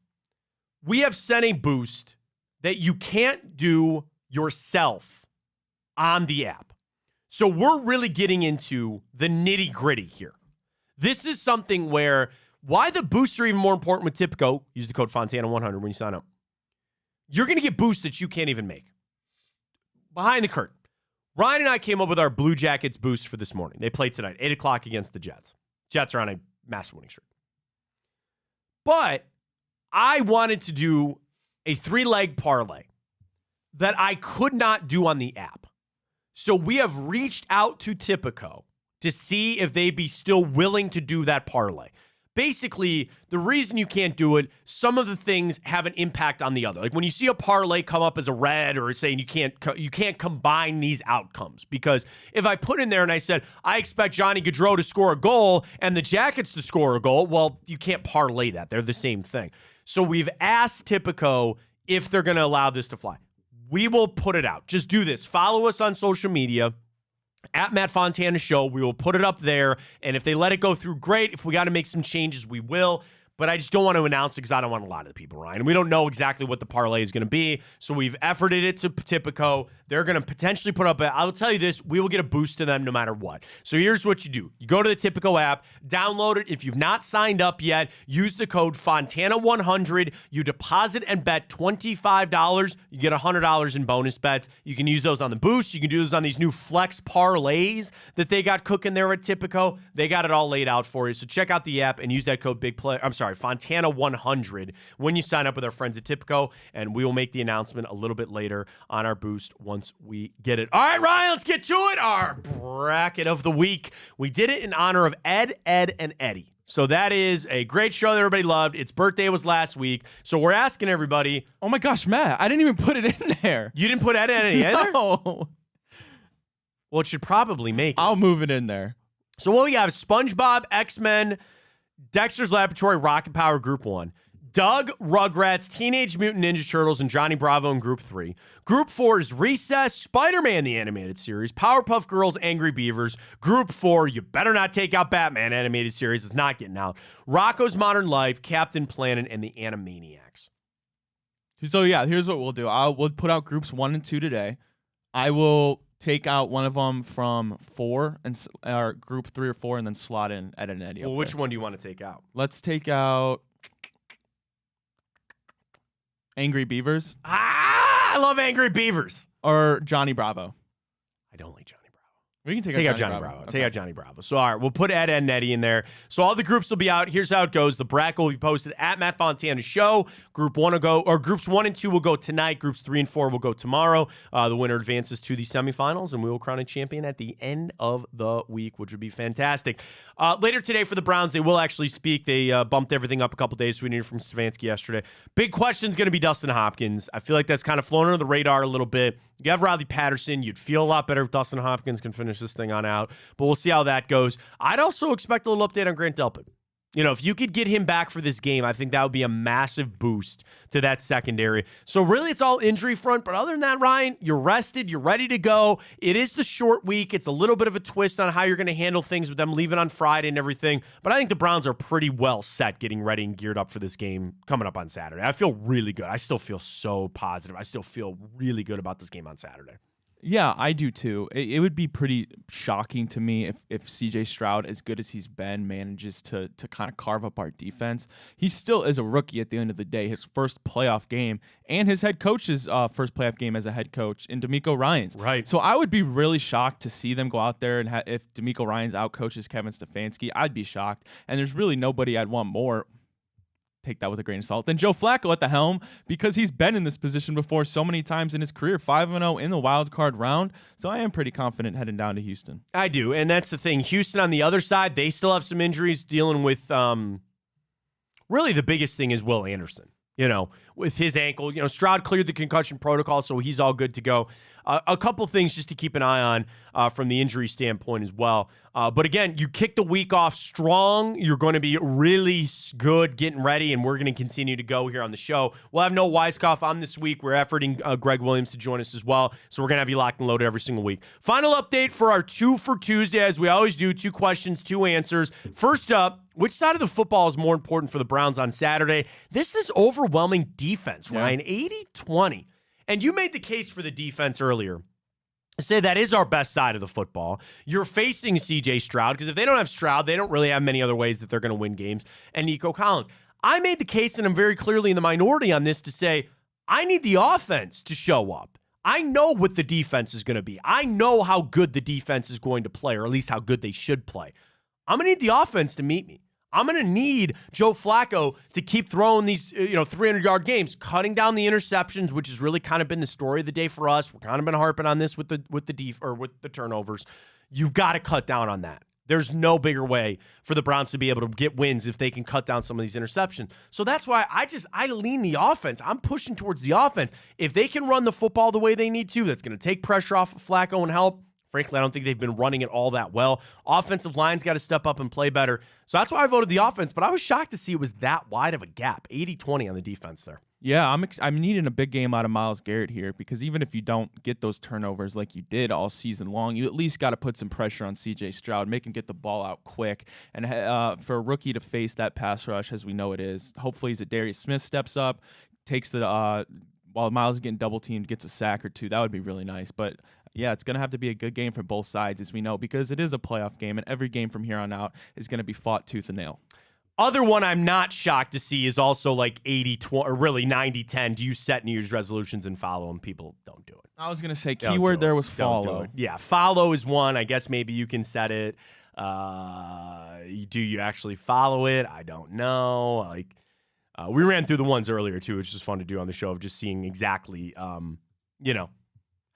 we have sent a boost that you can't do yourself on the app. So we're really getting into the nitty gritty here. This is something where why the boosts are even more important with Tipico. Use the code Fontana100 when you sign up. You're going to get boosts that you can't even make. Behind the curtain. Ryan and I came up with our Blue Jackets boost for this morning. They play tonight, 8 o'clock against the Jets. Jets are on a massive winning streak. But I wanted to do a 3-leg parlay that I could not do on the app. So we have reached out to Tipico to see if they'd be still willing to do that parlay. basically, the reason you can't do it, some of the things have an impact on the other. Like when you see a parlay come up as a red or saying you can't combine these outcomes, because if I put in there and I said, I expect Johnny Gaudreau to score a goal and the Jackets to score a goal, well, you can't parlay that. They're the same thing. So we've asked Tipico if they're going to allow this to fly. We will put it out. Just do this. Follow us on social media. At Matt Fontana Show, we will put it up there, and if they let it go through, great. If we got to make some changes, we will. But I just don't want to announce it because I don't want a lot of the people, Ryan. We don't know exactly what the parlay is going to be, so we've efforted it to Tipico. They're going to potentially put up I will tell you this, we will get a boost to them no matter what. So here's what you do. You go to the Tipico app, download it. If you've not signed up yet, use the code Fontana100. You deposit and bet $25. You get $100 in bonus bets. You can use those on the boost. You can do those on these new flex parlays that they got cooking there at Tipico. They got it all laid out for you. So check out the app and use that code Fontana100 when you sign up with our friends at Tipico, and we will make the announcement a little bit later on our boost once we get it. All right, Ryan, let's get to it. Our bracket of the week. We did it in honor of Ed, and Eddie. So that is a great show that everybody loved. Its birthday was last week. So we're asking everybody. Oh my gosh, Matt, I didn't even put it in there. You didn't put Ed and Eddie in there? No. Well, it should probably make it. I'll move it in there. So what we got is SpongeBob, X-Men, Dexter's Laboratory, Rocket Power, Group 1. Doug, Rugrats, Teenage Mutant Ninja Turtles, and Johnny Bravo in Group 3. Group 4 is Recess, Spider-Man the Animated Series, Powerpuff Girls, Angry Beavers. Group 4, you better not take out Batman Animated Series. It's not getting out. Rocco's Modern Life, Captain Planet, and the Animaniacs. So yeah, here's what we'll do. We'll put out groups 1 and 2 today. I will take out one of them from 4 or group 3 or 4, and then slot in Ed and Eddie. Well, which one do you want to take out? Let's take out Angry Beavers. I love Angry Beavers. Or Johnny Bravo. I don't like Johnny Bravo. We can take out Johnny Bravo. Okay. Take out Johnny Bravo. So, all right, we'll put Ed and Eddie in there. So all the groups will be out. Here's how it goes. The bracket will be posted at Matt Fontana Show. Groups 1 and 2 will go tonight. Groups 3 and 4 will go tomorrow. The winner advances to the semifinals, and we will crown a champion at the end of the week, which would be fantastic. Later today for the Browns, they will actually speak. They bumped everything up a couple days, so we didn't hear from Stefanski yesterday. Big question is going to be Dustin Hopkins. I feel like that's kind of flown under the radar a little bit. You have Riley Patterson. You'd feel a lot better if Dustin Hopkins can finish this thing on out. But we'll see how that goes. I'd also expect a little update on Grant Delpit. You know, if you could get him back for this game, I think that would be a massive boost to that secondary. So really, it's all injury front. But other than that, Ryan, you're rested. You're ready to go. It is the short week. It's a little bit of a twist on how you're going to handle things with them leaving on Friday and everything. But I think the Browns are pretty well set getting ready and geared up for this game coming up on Saturday. I feel really good. I still feel so positive. I still feel really good about this game on Saturday. Yeah, I do too. It would be pretty shocking to me if CJ Stroud, as good as he's been, manages to kind of carve up our defense. He still is a rookie at the end of the day. His first playoff game and his head coach's first playoff game as a head coach in D'Amico Ryans. Right. So I would be really shocked to see them go out there and if D'Amico Ryans outcoaches Kevin Stefanski, I'd be shocked. And there's really nobody I'd want more. Take that with a grain of salt, than Joe Flacco at the helm, because he's been in this position before so many times in his career, 5-0 in the wild card round. So I am pretty confident heading down to Houston. I do, and that's the thing. Houston on the other side, they still have some injuries dealing with. Really, the biggest thing is Will Anderson. You know, with his ankle. You know, Stroud cleared the concussion protocol, so he's all good to go. A couple things just to keep an eye on from the injury standpoint as well. But again, you kick the week off strong. You're going to be really good getting ready, and we're going to continue to go here on the show. We'll have no Weiskopf on this week. We're efforting Greg Williams to join us as well, so we're going to have you locked and loaded every single week. Final update for our 2 for Tuesday, as we always do, 2 questions, 2 answers. First up, which side of the football is more important for the Browns on Saturday? This is overwhelming defense, Ryan, 80-20. And you made the case for the defense earlier. Say that is our best side of the football. You're facing C.J. Stroud, because if they don't have Stroud, they don't really have many other ways that they're going to win games, and Nico Collins. I made the case, and I'm very clearly in the minority on this, to say I need the offense to show up. I know what the defense is going to be. I know how good the defense is going to play, or at least how good they should play. I'm going to need the offense to meet me. I'm going to need Joe Flacco to keep throwing these 300-yard games, cutting down the interceptions, which has really kind of been the story of the day for us. We're kind of been harping on this with the turnovers. You've got to cut down on that. There's no bigger way for the Browns to be able to get wins if they can cut down some of these interceptions. So that's why I lean the offense. I'm pushing towards the offense. If they can run the football the way they need to, that's going to take pressure off of Flacco and help. Frankly, I don't think they've been running it all that well. Offensive line's got to step up and play better. So that's why I voted the offense, but I was shocked to see it was that wide of a gap, 80-20 on the defense there. Yeah, I'm needing a big game out of Myles Garrett here, because even if you don't get those turnovers like you did all season long, you at least got to put some pressure on C.J. Stroud, make him get the ball out quick. And for a rookie to face that pass rush, as we know it is, hopefully Zadarius Smith steps up, takes the while Myles is getting double teamed, gets a sack or two. That would be really nice. But yeah, it's going to have to be a good game for both sides, as we know, because it is a playoff game, and every game from here on out is going to be fought tooth and nail. Other one I'm not shocked to see is also like 80-20, or really 90-10. Do you set New Year's resolutions and follow them? People don't do it. I was going to say keyword there was follow. Yeah, follow is one. I guess maybe you can set it. Do you actually follow it? I don't know. Like we ran through the ones earlier too, which is fun to do on the show, of just seeing exactly,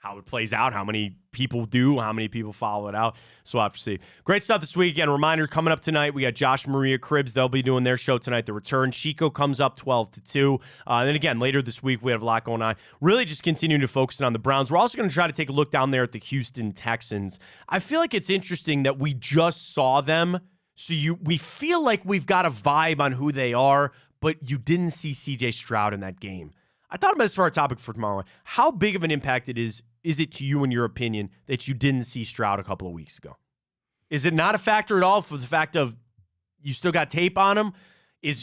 how it plays out, how many people do, how many people follow it out. So we'll have to see. Great stuff this week. Again, a reminder, coming up tonight, we got Josh Maria Cribbs. They'll be doing their show tonight, The Return. Chico comes up 12-2. And then again, later this week, we have a lot going on. Really just continuing to focus on the Browns. We're also going to try to take a look down there at the Houston Texans. I feel like it's interesting that we just saw them. So we feel like we've got a vibe on who they are, but you didn't see C.J. Stroud in that game. I thought about this for our topic for tomorrow. How big of an impact is it to you, in your opinion, that you didn't see Stroud a couple of weeks ago? Is it not a factor at all for the fact of you still got tape on him?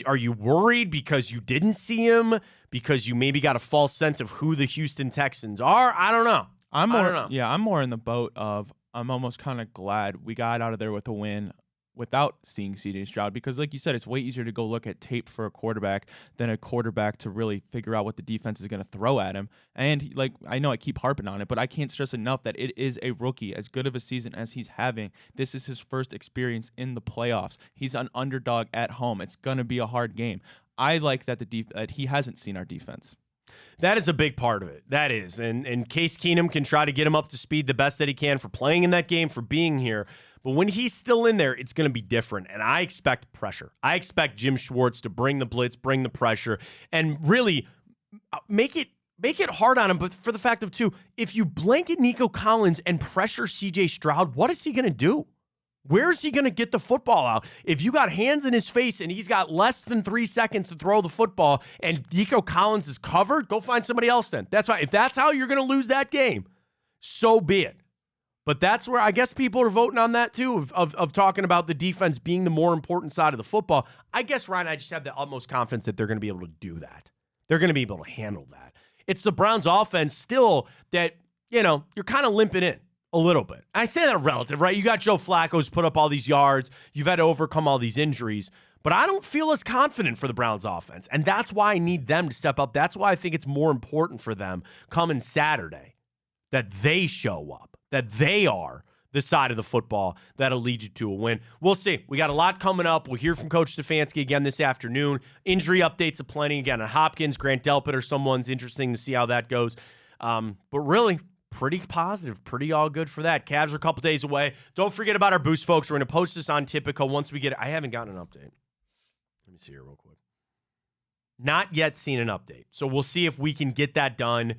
Are you worried because you didn't see him, because you maybe got a false sense of who the Houston Texans are? I don't know. I'm more in the boat of I'm almost kind of glad we got out of there with a win without seeing C.J. Stroud, because like you said, it's way easier to go look at tape for a quarterback than a quarterback to really figure out what the defense is going to throw at him. And like, I know I keep harping on it, but I can't stress enough that it is a rookie. As good of a season as he's having, this is his first experience in the playoffs. He's an underdog at home. It's going to be a hard game. I like that that he hasn't seen our defense. That is a big part of it. That is. And Case Keenum can try to get him up to speed the best that he can for playing in that game, for being here. But when he's still in there, it's going to be different. And I expect pressure. I expect Jim Schwartz to bring the blitz, bring the pressure, and really make it hard on him. But for the fact of, too, if you blanket Nico Collins and pressure C.J. Stroud, what is he going to do? Where is he going to get the football out? If you got hands in his face and he's got less than 3 seconds to throw the football and Nico Collins is covered, go find somebody else then. That's fine. If that's how you're going to lose that game, so be it. But that's where I guess people are voting on that too, of talking about the defense being the more important side of the football. I guess, Ryan, I just have the utmost confidence that they're going to be able to do that. They're going to be able to handle that. It's the Browns offense still that, you're kind of limping in a little bit. I say that relative, right? You got Joe Flacco who's put up all these yards. You've had to overcome all these injuries. But I don't feel as confident for the Browns offense. And that's why I need them to step up. That's why I think it's more important for them coming Saturday that they show up, that they are the side of the football that'll lead you to a win. We'll see. We got a lot coming up. We'll hear from Coach Stefanski again this afternoon. Injury updates aplenty. Again, on Hopkins, Grant Delpit or someone's interesting to see how that goes. But really, pretty positive, pretty all good for that. Cavs are a couple days away. Don't forget about our boost, folks. We're going to post this on Tipico once we get it. I haven't gotten an update. Let me see here real quick. Not yet seen an update. So we'll see if we can get that done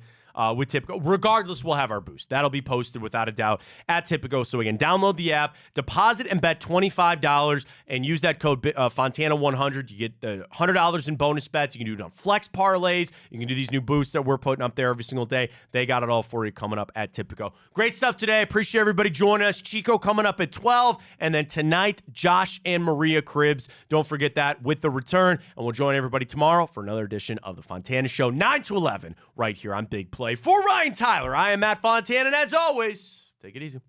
with Tipico. Regardless, we'll have our boost. That'll be posted without a doubt at Tipico. So again, download the app, deposit and bet $25, and use that code Fontana100. You get the $100 in bonus bets. You can do it on flex parlays. You can do these new boosts that we're putting up there every single day. They got it all for you coming up at Tipico. Great stuff today. Appreciate everybody joining us. Chico coming up at 12, and then tonight, Josh and Maria Cribbs. Don't forget that with the return, and we'll join everybody tomorrow for another edition of the Fontana Show, 9 to 11, right here on Big Play. For Ryan Tyler, I am Matt Fontana, and as always, take it easy.